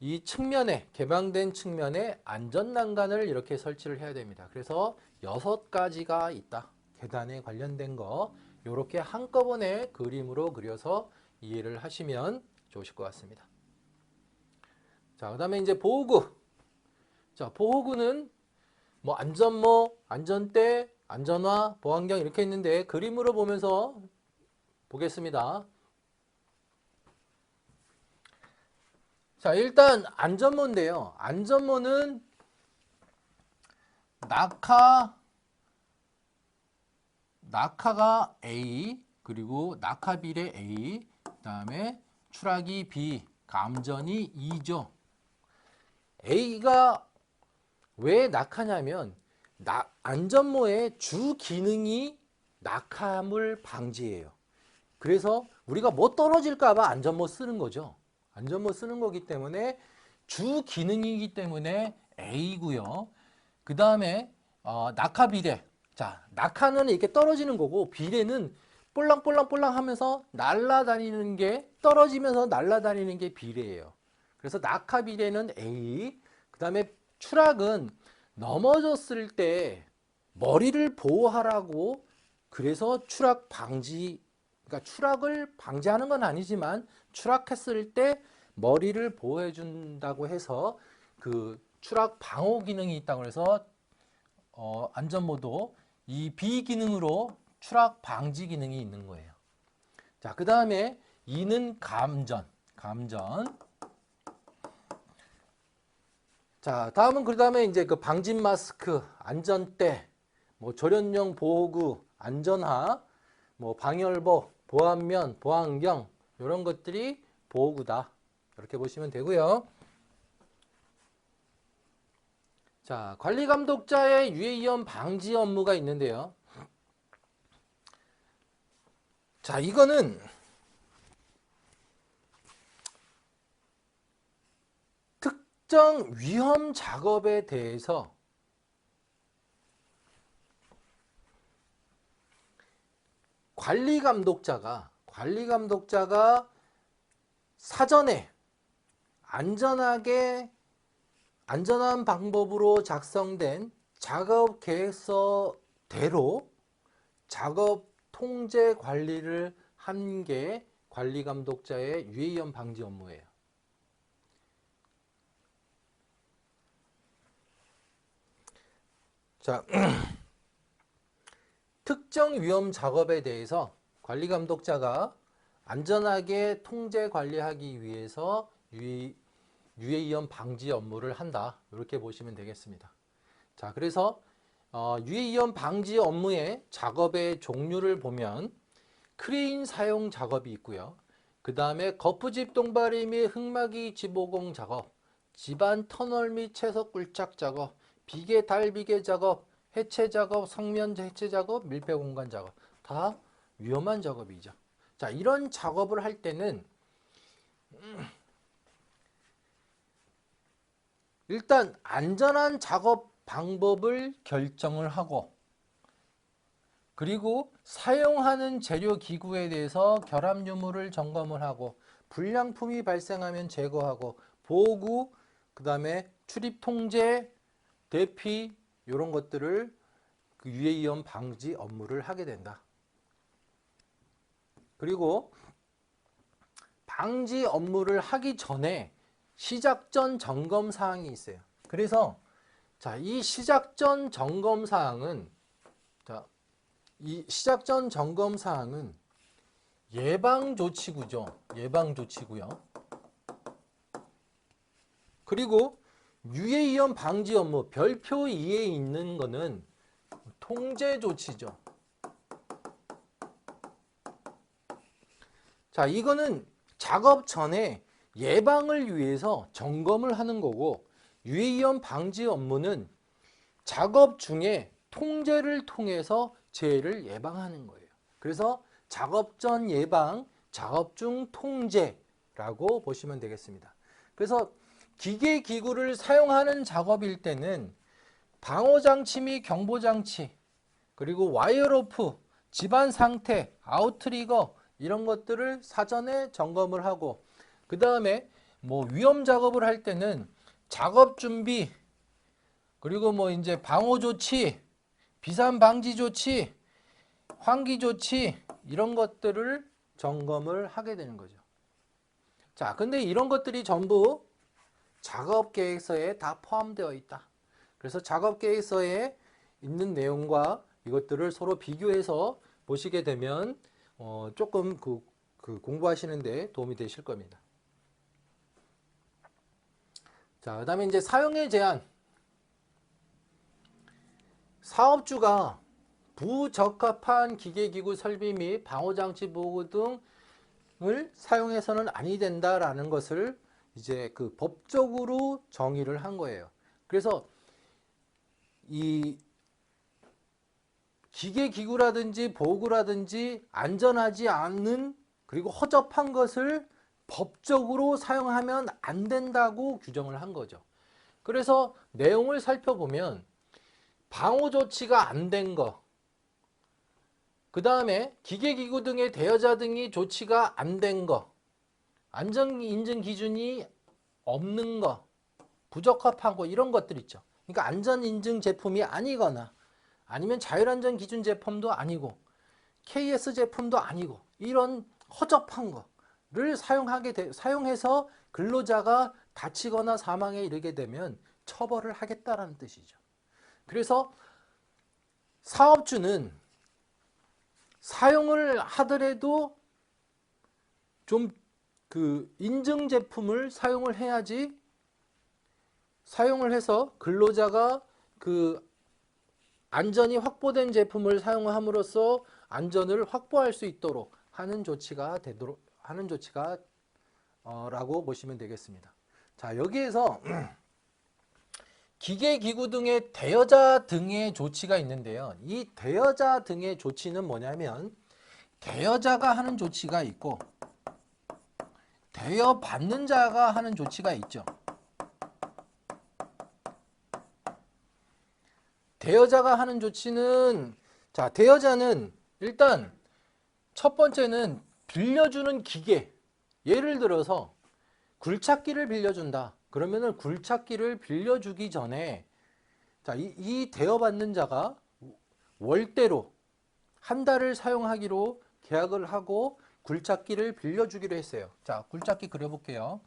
이 측면에, 개방된 측면에 안전난간을 이렇게 설치를 해야 됩니다. 그래서 6가지가 있다. 계단에 관련된 거 이렇게 한꺼번에 그림으로 그려서 이해를 하시면 좋으실 것 같습니다. 자, 그다음에 이제 보호구. 자, 보호구는 뭐 안전모, 안전대, 안전화, 보안경 이렇게 있는데 그림으로 보면서 보겠습니다. 자, 일단 안전모인데요. 안전모는 낙하가 A, 그리고 낙하비례 A, 그다음에 추락이 B, 감전이 E죠. A가 왜 낙하냐면 안전모의 주 기능이 낙하물 방지예요. 그래서 우리가 뭐 떨어질까 봐 안전모 쓰는 거죠. 안전모 쓰는 거기 때문에 주 기능이기 때문에 A고요. 그 다음에 낙하 비례. 자, 낙하는 이렇게 떨어지는 거고 비례는 볼랑볼랑 하면서 날아다니는 게, 떨어지면서 날아다니는 게 비례예요. 그래서 낙하 비례는 A. 그 다음에 추락은 넘어졌을 때 머리를 보호하라고, 그래서 추락 방지, 그러니까 추락을 방지하는 건 아니지만 추락했을 때 머리를 보호해 준다고 해서 그 추락 방호 기능이 있다고 해서 안전모도 이 B 기능으로 추락 방지 기능이 있는 거예요. 자, 그 다음에 E는 감전. 자, 다음은 그 다음에 이제 그 방진 마스크, 안전대, 뭐 조련용 보호구, 안전화, 뭐 방열복, 보안면, 보안경 이런 것들이 보호구다. 이렇게 보시면 되고요. 자, 관리감독자의 유해위험 방지 업무가 있는데요. 자, 이거는 특정 위험 작업에 대해서 관리감독자가 사전에 안전한 방법으로 작성된 작업 계획서대로 작업 통제 관리를 한 게 관리감독자의 유해위험 방지 업무예요. 자, 특정 위험 작업에 대해서 관리감독자가 안전하게 통제 관리하기 위해서 유해위험 방지 업무를 한다. 이렇게 보시면 되겠습니다. 자, 그래서 유해위험 방지 업무의 작업의 종류를 보면 크레인 사용 작업이 있고요. 그 다음에 거푸집 동바리 및 흙막이 지보공 작업, 집안 터널 및 채석 굴착 작업, 비계 달비계 작업, 해체 작업, 성면 해체 작업, 밀폐 공간 작업, 다 위험한 작업이죠. 자, 이런 작업을 할 때는 일단 안전한 작업 방법을 결정을 하고, 그리고 사용하는 재료 기구에 대해서 결합 유무를 점검을 하고, 불량품이 발생하면 제거하고, 보호구, 그 다음에 출입 통제, 대피 이런 것들을 그 유해위험 방지 업무를 하게 된다. 그리고 방지 업무를 하기 전에 시작 전 점검 사항이 있어요. 그래서 자, 이 시작 전 점검 사항은 예방 조치구죠. 예방 조치고요. 그리고 유해위험 방지 업무 별표 2에 있는 거는 통제 조치죠. 자, 이거는 작업 전에 예방을 위해서 점검을 하는 거고, 유해위험 방지 업무는 작업 중에 통제를 통해서 재해를 예방하는 거예요. 그래서 작업 전 예방, 작업 중 통제라고 보시면 되겠습니다. 그래서 기계 기구를 사용하는 작업일 때는 방호장치 및 경보장치, 그리고 와이어로프, 집안 상태, 아웃트리거 이런 것들을 사전에 점검을 하고, 그 다음에 뭐 위험 작업을 할 때는 작업 준비, 그리고 뭐 이제 방호 조치, 비산 방지 조치, 환기 조치 이런 것들을 점검을 하게 되는 거죠. 자, 근데 이런 것들이 전부 작업 계획서에 다 포함되어 있다. 그래서 작업 계획서에 있는 내용과 이것들을 서로 비교해서 보시게 되면 조금 그 공부하시는데 도움이 되실 겁니다. 자, 그다음에 이제 사용의 제한. 사업주가 부적합한 기계기구 설비 및 방호장치 보호 등을 사용해서는 아니 된다라는 것을 이제 그 법적으로 정의를 한 거예요. 그래서 이 기계기구라든지 보호구라든지 안전하지 않은 그리고 허접한 것을 법적으로 사용하면 안 된다고 규정을 한 거죠. 그래서 내용을 살펴보면 방호 조치가 안 된 거, 그 다음에 기계기구 등의 대여자 등이 조치가 안 된 거, 안전인증 기준이 없는 거, 부적합한 거 이런 것들 있죠. 그러니까 안전인증 제품이 아니거나 아니면 자율안전 기준 제품도 아니고 KS 제품도 아니고 이런 허접한 거를 사용해서 근로자가 다치거나 사망에 이르게 되면 처벌을 하겠다라는 뜻이죠. 그래서 사업주는 사용을 하더라도 좀 그 인증 제품을 사용을 해야지, 사용을 해서 근로자가 그 안전이 확보된 제품을 사용함으로써 안전을 확보할 수 있도록 하는 조치가 라고 보시면 되겠습니다. 자, 여기에서 기계기구 등의 대여자 등의 조치가 있는데요. 이 대여자 등의 조치는 뭐냐면 대여자가 하는 조치가 있고 대여받는 자가 하는 조치가 있죠. 대여자가 하는 조치는, 자, 대여자는 일단 첫 번째는 빌려주는 기계, 예를 들어서 굴착기를 빌려준다. 그러면은 굴착기를 빌려주기 전에 자, 이 대여받는 자가 월대로 한 달을 사용하기로 계약을 하고 굴착기를 빌려주기로 했어요. 자, 굴착기 그려볼게요.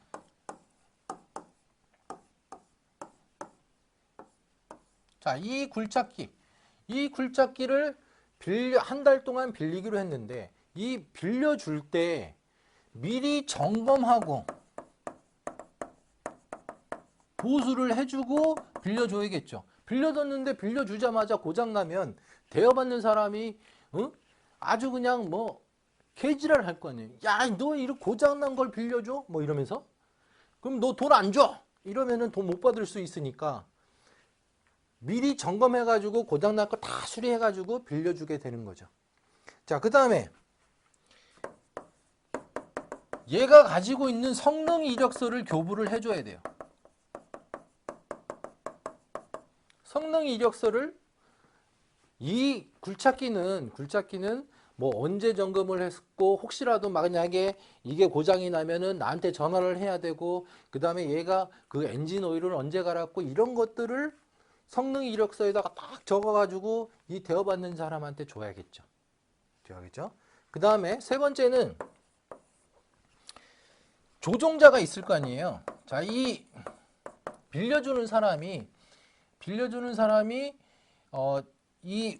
자, 이 굴착기를 한 달 동안 빌리기로 했는데 이 빌려줄 때 미리 점검하고 보수를 해주고 빌려줘야겠죠. 빌려줬는데 빌려주자마자 고장나면 대여받는 사람이 아주 그냥 뭐 개지랄 할 거 아니에요. 야, 너 이렇게 고장난 걸 빌려줘? 뭐 이러면서. 그럼 너 돈 안 줘? 이러면은 돈 못 받을 수 있으니까 미리 점검해가지고 고장날 거 다 수리해가지고 빌려주게 되는 거죠. 자, 그 다음에 얘가 가지고 있는 성능 이력서를 교부를 해줘야 돼요. 성능 이력서를, 이 굴착기는 뭐 언제 점검을 했고 혹시라도 만약에 이게 고장이 나면은 나한테 전화를 해야 되고, 그 다음에 얘가 그 엔진 오일을 언제 갈았고 이런 것들을 성능 이력서에다가 딱 적어가지고 이 대여받는 사람한테 줘야겠죠. 그 다음에 세 번째는 조종자가 있을 거 아니에요. 자, 이 빌려주는 사람이 이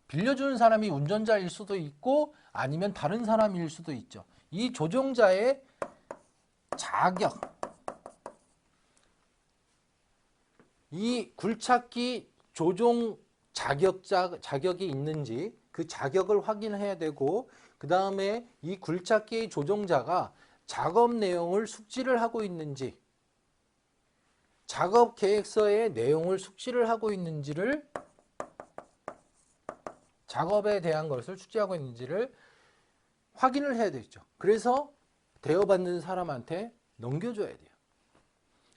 빌려주는 사람이 운전자일 수도 있고 아니면 다른 사람일 수도 있죠. 이 조종자의 자격, 이 굴착기 조종 자격이 있는지 그 자격을 확인해야 되고, 그 다음에 이 굴착기 조종자가 작업 내용을 숙지를 하고 있는지, 작업 계획서의 내용을 숙지를 하고 있는지를 작업에 대한 것을 출제하고 있는지를 확인을 해야 되죠. 그래서 대여받는 사람한테 넘겨줘야 돼요.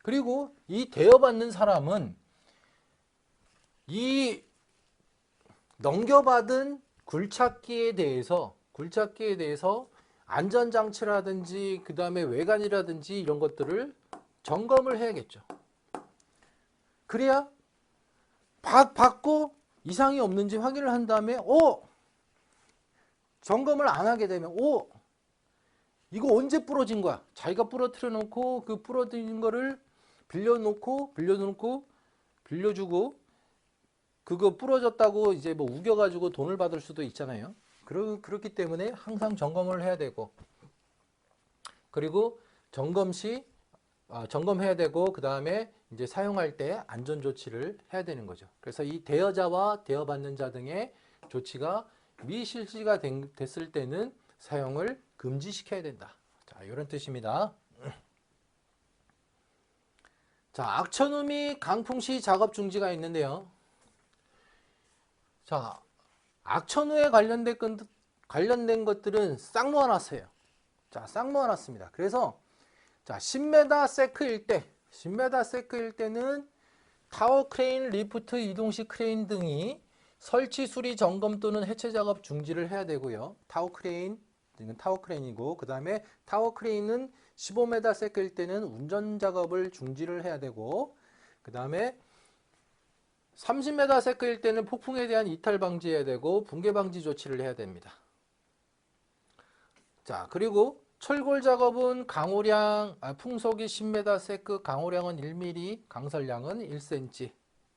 그리고 이 대여받는 사람은 이 넘겨받은 굴착기에 대해서 안전장치라든지 그 다음에 외관이라든지 이런 것들을 점검을 해야겠죠. 그래야 받고 이상이 없는지 확인을 한 다음에 점검을 안 하게 되면 이거 언제 부러진 거야? 자기가 부러뜨려 놓고 그 부러진 거를 빌려주고 그거 부러졌다고 이제 뭐 우겨가지고 돈을 받을 수도 있잖아요. 그렇기 때문에 항상 점검을 해야 되고, 그리고 점검해야 되고, 그 다음에 이제 사용할 때 안전 조치를 해야 되는 거죠. 그래서 이 대여자와 대여받는 자 등의 조치가 미실시가 됐을 때는 사용을 금지시켜야 된다. 자, 이런 뜻입니다. 자, 악천후 및 강풍 시 작업 중지가 있는데요. 자, 악천후에 관련된 것들은 싹 모아놨어요. 자, 싹 모아놨습니다. 그래서 자, 10m 세크일 때는 타워 크레인, 리프트, 이동식 크레인 등이 설치, 수리, 점검 또는 해체 작업 중지를 해야 되고요. 타워 크레인이고, 그 다음에 타워 크레인은 15m 세크일 때는 운전 작업을 중지를 해야 되고, 그 다음에 30m 세크일 때는 폭풍에 대한 이탈 방지해야 되고 붕괴 방지 조치를 해야 됩니다. 자, 그리고 철골 작업은 풍속이 10m 세크, 강호량은 1mm, 강설량은 1cm.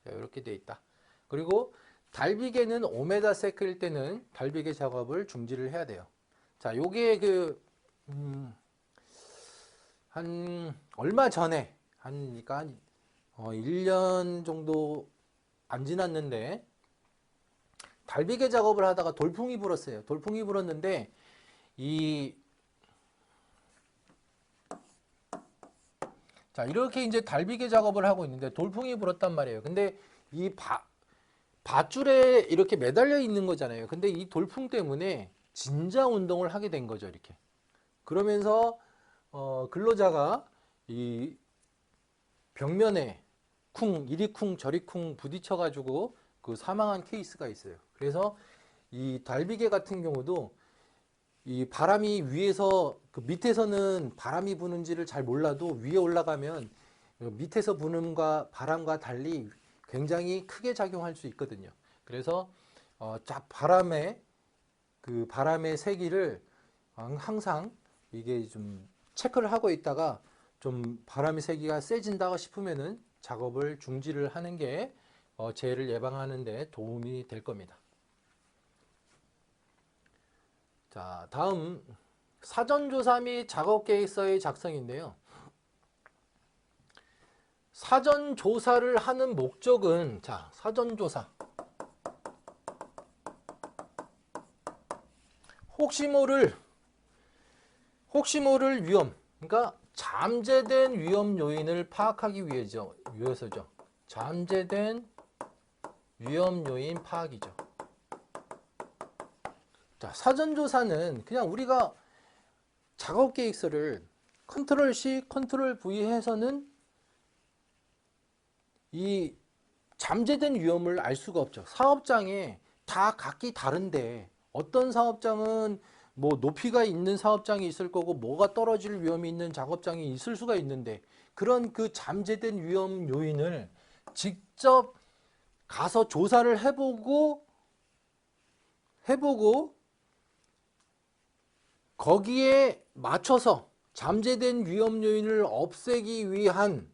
이렇게 돼 있다. 그리고 달비계는 5m 세크일 때는 달비계 작업을 중지를 해야 돼요. 자, 요게 얼마 전에 그러니까 1년 정도 안 지났는데 달비계 작업을 하다가 돌풍이 불었어요. 돌풍이 불었는데 자, 이렇게 이제 달비계 작업을 하고 있는데 돌풍이 불었단 말이에요. 근데 이 밧줄에 이렇게 매달려 있는 거잖아요. 근데 이 돌풍 때문에 진자 운동을 하게 된 거죠, 이렇게. 그러면서 근로자가 이 벽면에 이리 쿵 저리 쿵 부딪혀 가지고 그 사망한 케이스가 있어요. 그래서 이 달비계 같은 경우도 이 바람이 위에서 그 밑에서는 바람이 부는지를 잘 몰라도 위에 올라가면 밑에서 부는 바람과 달리 굉장히 크게 작용할 수 있거든요. 그래서 바람의 세기를 항상 이게 좀 체크를 하고 있다가 좀 바람의 세기가 세진다 싶으면은 작업을 중지를 하는 게 재해를 예방하는 데 도움이 될 겁니다. 자, 다음 사전조사 및 작업계획서의 작성인데요. 사전조사를 하는 목적은 사전조사. 혹시 모를 위험, 그러니까 잠재된 위험 요인을 파악하기 위해서죠. 잠재된 위험 요인 파악이죠. 자, 사전조사는 그냥 우리가 작업계획서를 컨트롤 C, 컨트롤 V 해서는 이 잠재된 위험을 알 수가 없죠. 사업장에 다 각기 다른데 어떤 사업장은 뭐 높이가 있는 사업장이 있을 거고 뭐가 떨어질 위험이 있는 작업장이 있을 수가 있는데 그런 그 잠재된 위험 요인을 직접 가서 조사를 해보고 거기에 맞춰서 잠재된 위험 요인을 없애기 위한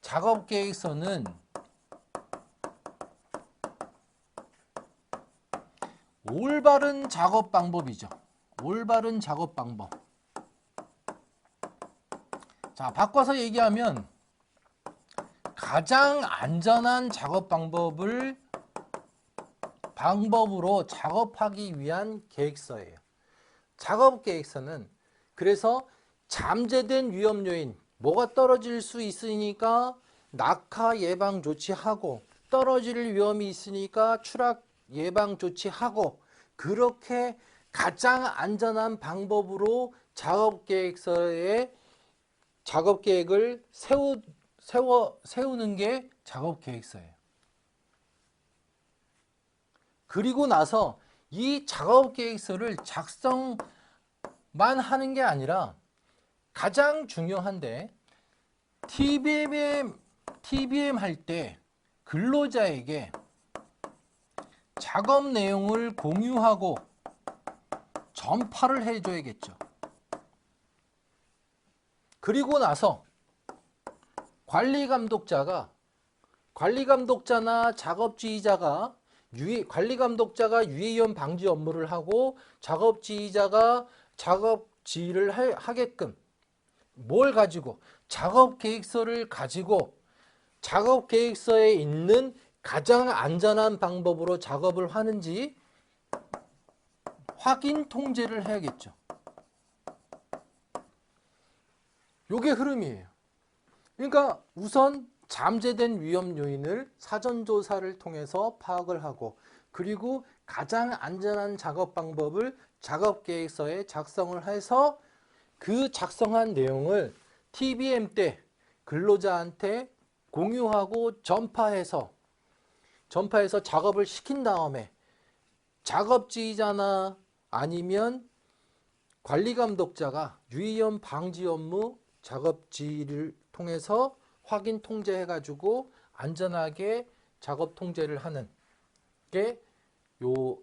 작업계획서는 올바른 작업 방법이죠. 올바른 작업 방법. 자, 바꿔서 얘기하면 가장 안전한 작업 방법으로 작업하기 위한 계획서예요. 작업 계획서는 그래서 잠재된 위험 요인, 뭐가 떨어질 수 있으니까 낙하 예방 조치하고 떨어질 위험이 있으니까 추락 예방 조치하고 그렇게 가장 안전한 방법으로 작업 계획을 세우는 게 작업 계획서예요. 그리고 나서 이 작업 계획서를 작성만 하는 게 아니라 가장 중요한데 TBM 할 때 근로자에게 작업 내용을 공유하고 전파를 해줘야겠죠. 그리고 나서 관리감독자나 작업지휘자가 관리감독자가 유해이온 방지 업무를 하고 작업지휘자가 작업지휘를 하게끔 뭘 가지고 작업계획서를 가지고 작업계획서에 있는 가장 안전한 방법으로 작업을 하는지 확인 통제를 해야겠죠. 요게 흐름이에요. 그러니까 우선 잠재된 위험 요인을 사전조사를 통해서 파악을 하고 그리고 가장 안전한 작업 방법을 작업계획서에 작성을 해서 그 작성한 내용을 TBM 때 근로자한테 공유하고 전파해서 작업을 시킨 다음에 작업지휘자나 아니면 관리감독자가 유해이온 방지 업무 작업지휘를 통해서 확인 통제해가지고 안전하게 작업 통제를 하는 게 요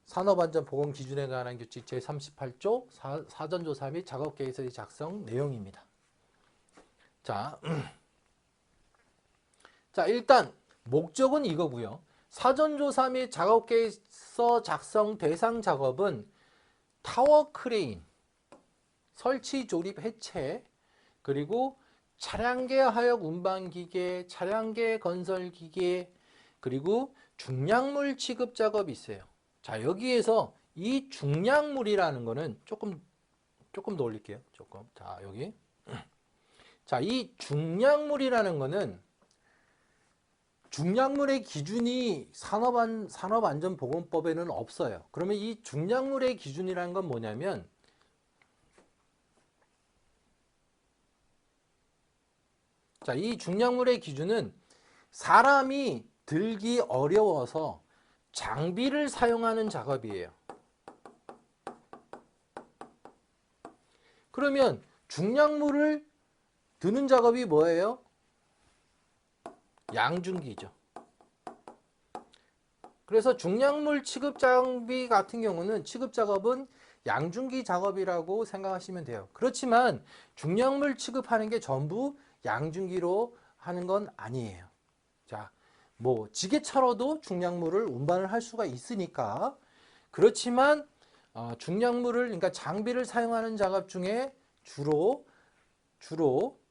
산업안전보건기준에 관한 규칙 제38조 사전조사 및 작업계획서의 작성 내용입니다. 자, 일단 목적은 이거고요. 사전조사 및 작업계획서 작성 대상 작업은 타워 크레인, 설치, 조립, 해체, 그리고 차량계 하역 운반기계, 차량계 건설기계, 그리고 중량물 취급 작업이 있어요. 자, 여기에서 이 중량물이라는 거는 조금 더 올릴게요. 자, 여기. 자, 이 중량물이라는 거는 중량물의 기준이 산업안전보건법에는 없어요. 그러면 이 중량물의 기준이라는 건 뭐냐면 자, 이 중량물의 기준은 사람이 들기 어려워서 장비를 사용하는 작업이에요. 그러면 중량물을 드는 작업이 뭐예요? 양중기죠. 그래서 중량물 취급 장비 같은 경우는 취급 작업은 양중기 작업이라고 생각하시면 돼요. 그렇지만 중량물 취급하는 게 전부 양중기로 하는 건 아니에요. 자, 뭐 지게차로도 중량물을 운반을 할 수가 있으니까 그렇지만 중량물을 그러니까 장비를 사용하는 작업 중에 주로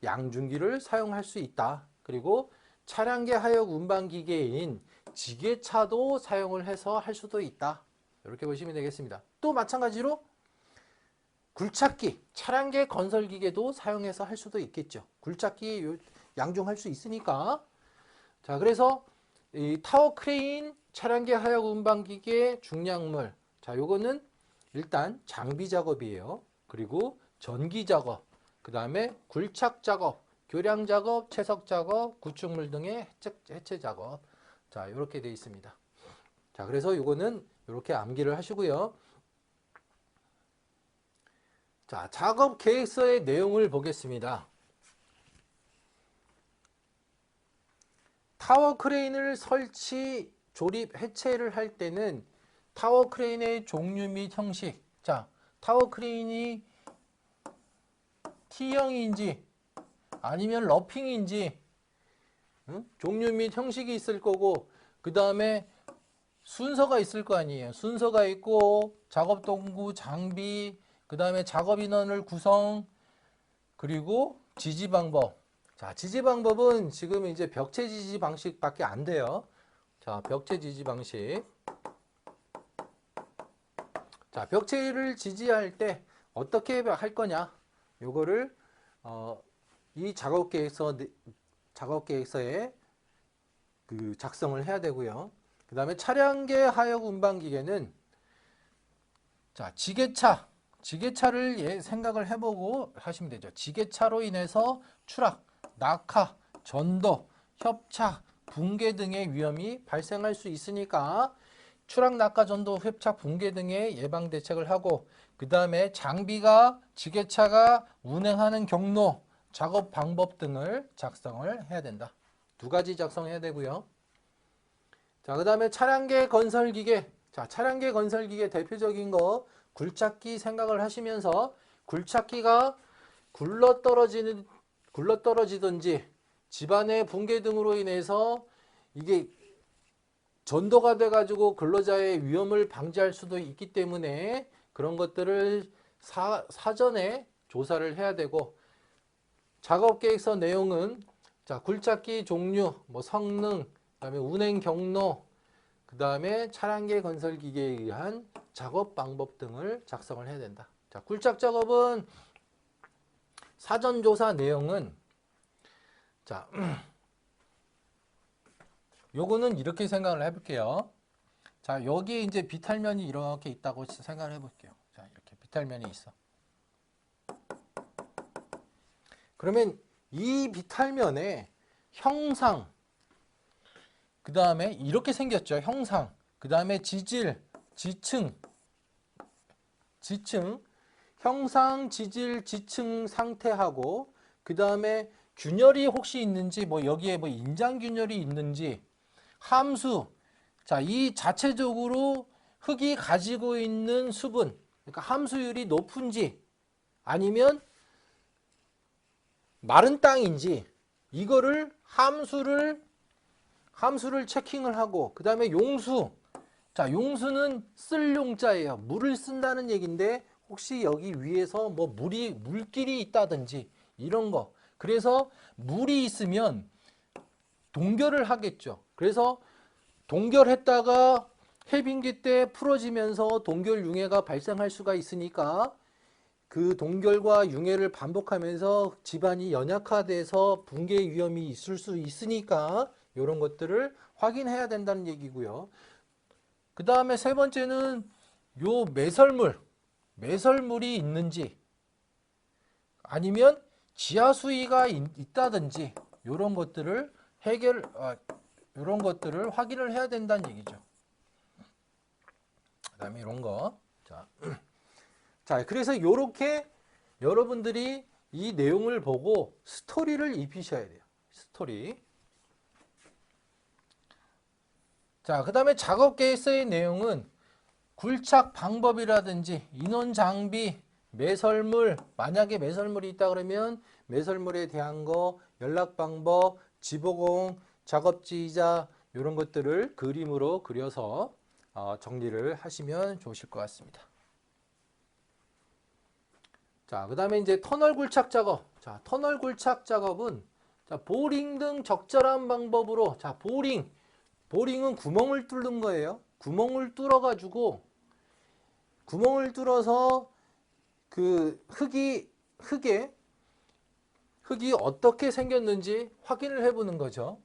양중기를 사용할 수 있다. 그리고 차량계 하역 운반기계인 지게차도 사용을 해서 할 수도 있다. 이렇게 보시면 되겠습니다. 또 마찬가지로 굴착기, 차량계 건설기계도 사용해서 할 수도 있겠죠. 굴착기 양중할 수 있으니까. 자, 그래서 이 타워 크레인, 차량계 하역 운반기계, 중량물. 자, 요거는 일단 장비 작업이에요. 그리고 전기 작업, 그 다음에 굴착 작업, 교량 작업, 채석 작업, 구축물 등의 해체 작업. 자, 이렇게 되어 있습니다. 자, 그래서 요거는 이렇게 암기를 하시고요. 자, 작업 계획서의 내용을 보겠습니다. 타워 크레인을 설치, 조립, 해체를 할 때는 타워 크레인의 종류 및 형식. 자, 타워 크레인이 T형인지 아니면 러핑인지 종류 및 형식이 있을 거고 그 다음에 순서가 있을 거 아니에요. 순서가 있고 작업 도구, 장비, 그 다음에 작업 인원을 구성, 그리고 지지 방법. 자, 지지 방법은 지금 이제 벽체 지지 방식밖에 안 돼요. 자, 벽체 지지 방식. 자, 벽체를 지지할 때 어떻게 할 거냐? 요거를 이 작업 계획서에 그 작성을 해야 되고요. 그 다음에 차량계 하역 운반기계는 자, 지게차를 생각을 해보고 하시면 되죠. 지게차로 인해서 추락, 낙하, 전도, 협착, 붕괴 등의 위험이 발생할 수 있으니까 추락, 낙하, 전도, 협착, 붕괴 등의 예방 대책을 하고, 그 다음에 장비가 지게차가 운행하는 경로, 작업 방법 등을 작성을 해야 된다. 두 가지 작성해야 되고요. 자, 그 다음에 차량계 건설기계. 자, 차량계 건설기계 대표적인 거 굴착기 생각을 하시면서 굴착기가 굴러떨어지든지 집안의 붕괴 등으로 인해서 이게 전도가 돼가지고 근로자의 위험을 방지할 수도 있기 때문에 그런 것들을 사전에 조사를 해야 되고, 작업계획서 내용은 자, 굴착기 종류, 뭐 성능, 그다음에 운행 경로, 그다음에 차량계 건설 기계에 의한 작업 방법 등을 작성을 해야 된다. 자, 굴착 작업은 사전 조사 내용은 자, 요거는 이렇게 생각을 해볼게요. 자, 여기에 이제 비탈면이 이렇게 있다고 생각을 해볼게요. 자, 이렇게 비탈면이 있어. 그러면 이 비탈면의 형상, 그 다음에 이렇게 생겼죠. 형상, 그 다음에 지질, 지층, 형상, 지질, 지층 상태하고, 그 다음에 균열이 혹시 있는지, 뭐 여기에 뭐 인장균열이 있는지, 함수, 자, 이 자체적으로 흙이 가지고 있는 수분, 그러니까 함수율이 높은지 아니면 마른 땅인지, 이거를 함수를 체킹을 하고, 그 다음에 용수. 자, 용수는 쓸 용자예요. 물을 쓴다는 얘기인데 혹시 여기 위에서 뭐 물길이 있다든지 이런 거. 그래서 물이 있으면 동결을 하겠죠. 그래서 동결했다가 해빙기 때 풀어지면서 동결 융해가 발생할 수가 있으니까 그 동결과 융해를 반복하면서 집안이 연약화돼서 붕괴 위험이 있을 수 있으니까 이런 것들을 확인해야 된다는 얘기고요. 그 다음에 세 번째는 요 매설물이 있는지 아니면 지하 수위가 있다든지 이런 것들을 이런 것들을 확인을 해야 된다는 얘기죠. 그 다음에 이런 거. 자, 그래서 이렇게 여러분들이 이 내용을 보고 스토리를 입히셔야 돼요. 스토리. 자, 그 다음에 작업 계획서의 내용은 굴착 방법이라든지 인원 장비, 매설물, 만약에 매설물이 있다 그러면 매설물에 대한 거, 연락 방법, 지보공, 작업지휘자 이런 것들을 그림으로 그려서 정리를 하시면 좋으실 것 같습니다. 자, 그 다음에 이제 터널 굴착 작업. 자, 터널 굴착 작업은 자, 보링 등 적절한 방법으로 자, 보링은 구멍을 뚫는 거예요. 구멍을 뚫어서 그 흙이 어떻게 생겼는지 확인을 해보는 거죠.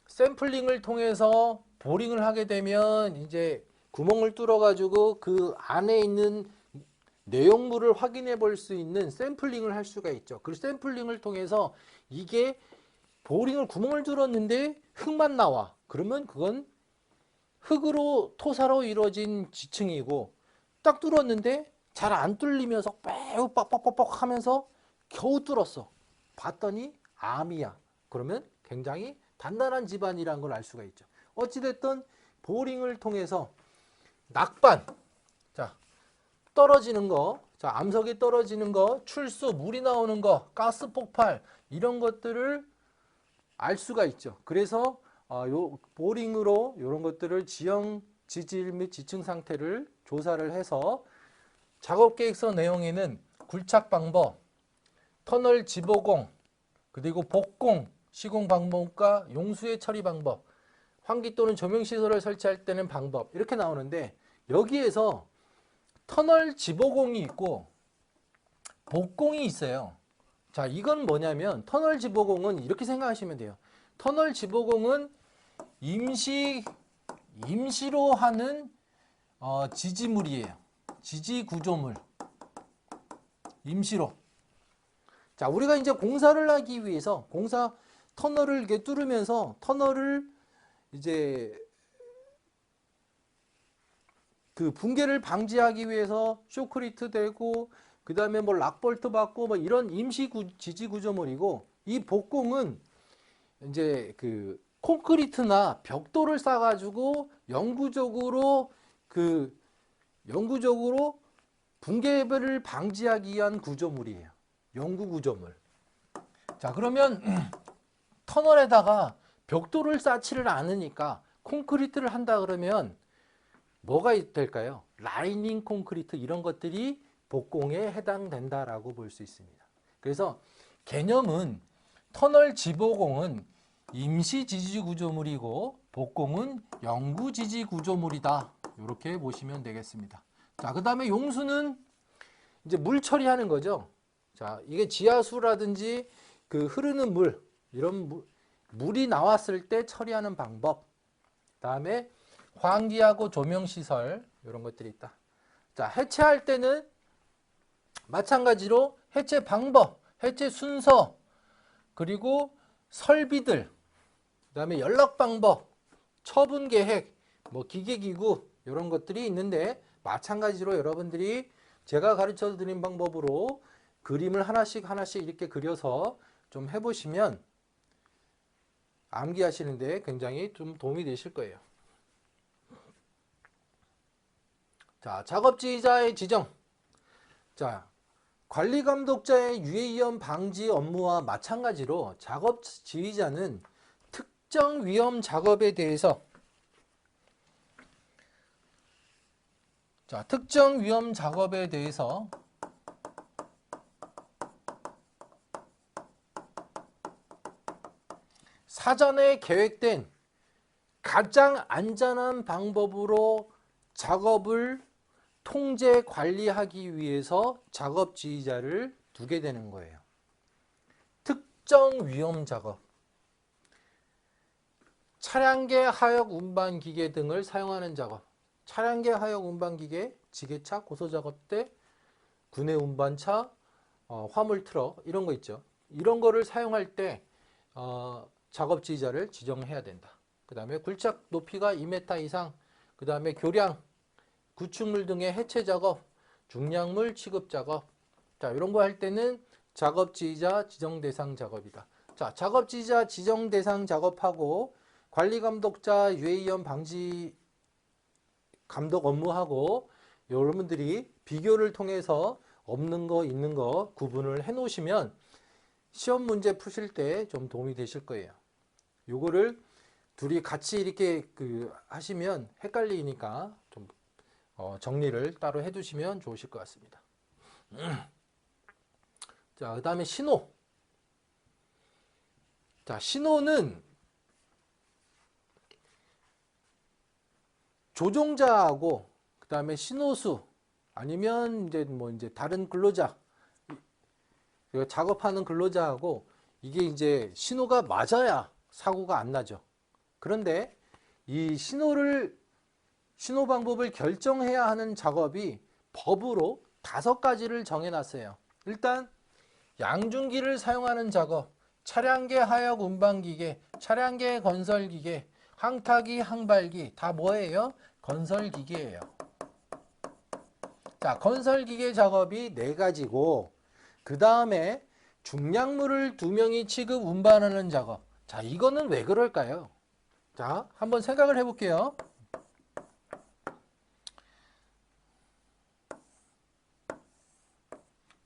샘플링을 통해서 보링을 하게 되면 이제 구멍을 뚫어가지고 그 안에 있는 내용물을 확인해 볼 수 있는 샘플링을 할 수가 있죠. 그 샘플링을 통해서 이게 보링을 구멍을 뚫었는데 흙만 나와. 그러면 그건 토사로 이루어진 지층이고 딱 뚫었는데 잘 안 뚫리면서 매우 뻑뻑뻑뻑 하면서 겨우 뚫었어. 봤더니 암이야. 그러면 굉장히 단단한 집안이라는 걸 알 수가 있죠. 어찌됐든 보링을 통해서 낙반, 자, 떨어지는 거, 자, 암석이 떨어지는 거, 출수, 물이 나오는 거, 가스 폭발 이런 것들을 알 수가 있죠. 그래서 요 보링으로 이런 것들을 지형, 지질 및 지층 상태를 조사를 해서 작업 계획서 내용에는 굴착 방법, 터널 지보공, 그리고 복공, 시공 방법과 용수의 처리 방법, 환기 또는 조명 시설을 설치할 때는 방법 이렇게 나오는데 여기에서 터널 지보공이 있고 복공이 있어요. 자, 이건 뭐냐면 터널 지보공은 이렇게 생각하시면 돼요. 터널 지보공은 임시로 하는 지지물이에요. 지지 구조물. 임시로. 자, 우리가 이제 공사를 하기 위해서 터널을 이렇게 뚫으면서 터널을 이제 그 붕괴를 방지하기 위해서 쇼크리트 대고 그다음에 뭐 락볼트 받고 뭐 이런 임시 지지 구조물이고, 이 복공은 이제 그 콘크리트나 벽돌을 싸가지고 영구적으로 붕괴를 방지하기 위한 구조물이에요. 영구 구조물. 자, 그러면 터널에다가 벽돌을 쌓지를 않으니까 콘크리트를 한다 그러면 뭐가 될까요? 라이닝 콘크리트 이런 것들이 복공에 해당된다라고 볼 수 있습니다. 그래서 개념은 터널 지보공은 임시 지지 구조물이고 복공은 영구 지지 구조물이다. 이렇게 보시면 되겠습니다. 자, 그다음에 용수는 이제 물 처리하는 거죠. 자, 이게 지하수라든지 그 흐르는 물, 이런 물이 나왔을 때 처리하는 방법. 그다음에 환기하고 조명 시설 이런 것들이 있다. 자, 해체할 때는 마찬가지로 해체 방법, 해체 순서, 그리고 설비들, 그다음에 연락 방법, 처분 계획, 뭐 기계 기구 이런 것들이 있는데, 마찬가지로 여러분들이 제가 가르쳐 드린 방법으로 그림을 하나씩 이렇게 그려서 좀 해보시면 암기하시는데 굉장히 좀 도움이 되실 거예요. 자, 작업지휘자의 지정. 자, 관리감독자의 유해위험 방지 업무와 마찬가지로 작업지휘자는 특정 위험 작업에 대해서 사전에 계획된 가장 안전한 방법으로 작업을 통제 관리하기 위해서 작업지휘자를 두게 되는 거예요. 특정 위험 작업. 차량계 하역 운반 기계 등을 사용하는 작업. 차량계 하역 운반 기계, 지게차, 고소작업 대 군내 운반차, 화물 트럭 이런 거 있죠. 이런 거를 사용할 때 작업지휘자를 지정해야 된다. 그 다음에 굴착 높이가 2m 이상, 그 다음에 교량, 구축물 등의 해체 작업, 중량물 취급 작업. 자, 이런 거 할 때는 작업지휘자 지정 대상 작업이다. 자, 작업지휘자 지정 대상 작업하고 관리감독자 유해위험 방지 감독 업무하고 여러분들이 비교를 통해서 없는 거 있는 거 구분을 해 놓으시면 시험 문제 푸실 때 좀 도움이 되실 거예요. 요거를 둘이 같이 이렇게 하시면 헷갈리니까 좀 정리를 따로 해 두시면 좋으실 것 같습니다. 자, 그 다음에 신호. 자, 신호는 조종자하고 그 다음에 신호수 아니면 이제 다른 근로자, 작업하는 근로자하고 이게 이제 신호가 맞아야 사고가 안 나죠. 그런데 이 신호 방법을 결정해야 하는 작업이 법으로 5가지를 정해놨어요. 일단 양중기를 사용하는 작업, 차량계 하역 운반기계, 차량계 건설기계, 항타기, 항발기 다 뭐예요? 건설기계예요. 자, 건설기계 작업이 4가지고 그 다음에 중량물을 2명이 취급 운반하는 작업. 자, 이거는 왜 그럴까요? 자, 한번 생각을 해볼게요.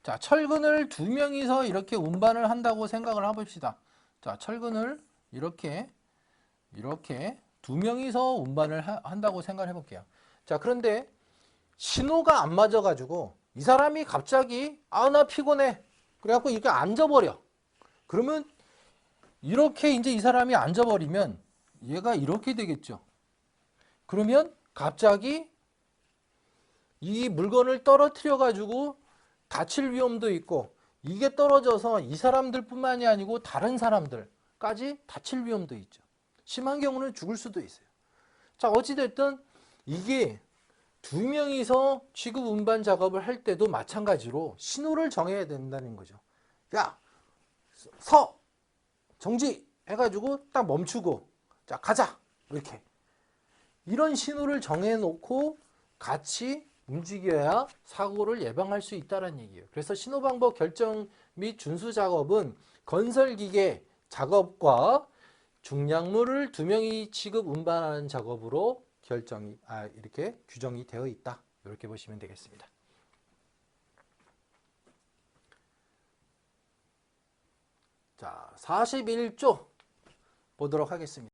자, 철근을 2명이서 이렇게 운반을 한다고 생각을 해봅시다. 자, 철근을 이렇게 2명이서 운반을 한다고 생각을 해볼게요. 자, 그런데 신호가 안 맞아가지고 이 사람이 갑자기 나 피곤해. 그래갖고 이렇게 앉아버려. 그러면 이렇게 이제 이 사람이 앉아버리면 얘가 이렇게 되겠죠. 그러면 갑자기 이 물건을 떨어뜨려가지고 다칠 위험도 있고, 이게 떨어져서 이 사람들 뿐만이 아니고 다른 사람들까지 다칠 위험도 있죠. 심한 경우는 죽을 수도 있어요. 자, 어찌됐든 이게 두 명이서 취급 운반 작업을 할 때도 마찬가지로 신호를 정해야 된다는 거죠. 야, 서! 정지! 해가지고 딱 멈추고, 자, 가자! 이렇게. 이런 신호를 정해놓고 같이 움직여야 사고를 예방할 수 있다는 얘기예요. 그래서 신호방법 결정 및 준수 작업은 건설기계 작업과 중량물을 두 명이 취급 운반하는 작업으로 이렇게 규정이 되어 있다. 이렇게 보시면 되겠습니다. 자, 41조 보도록 하겠습니다.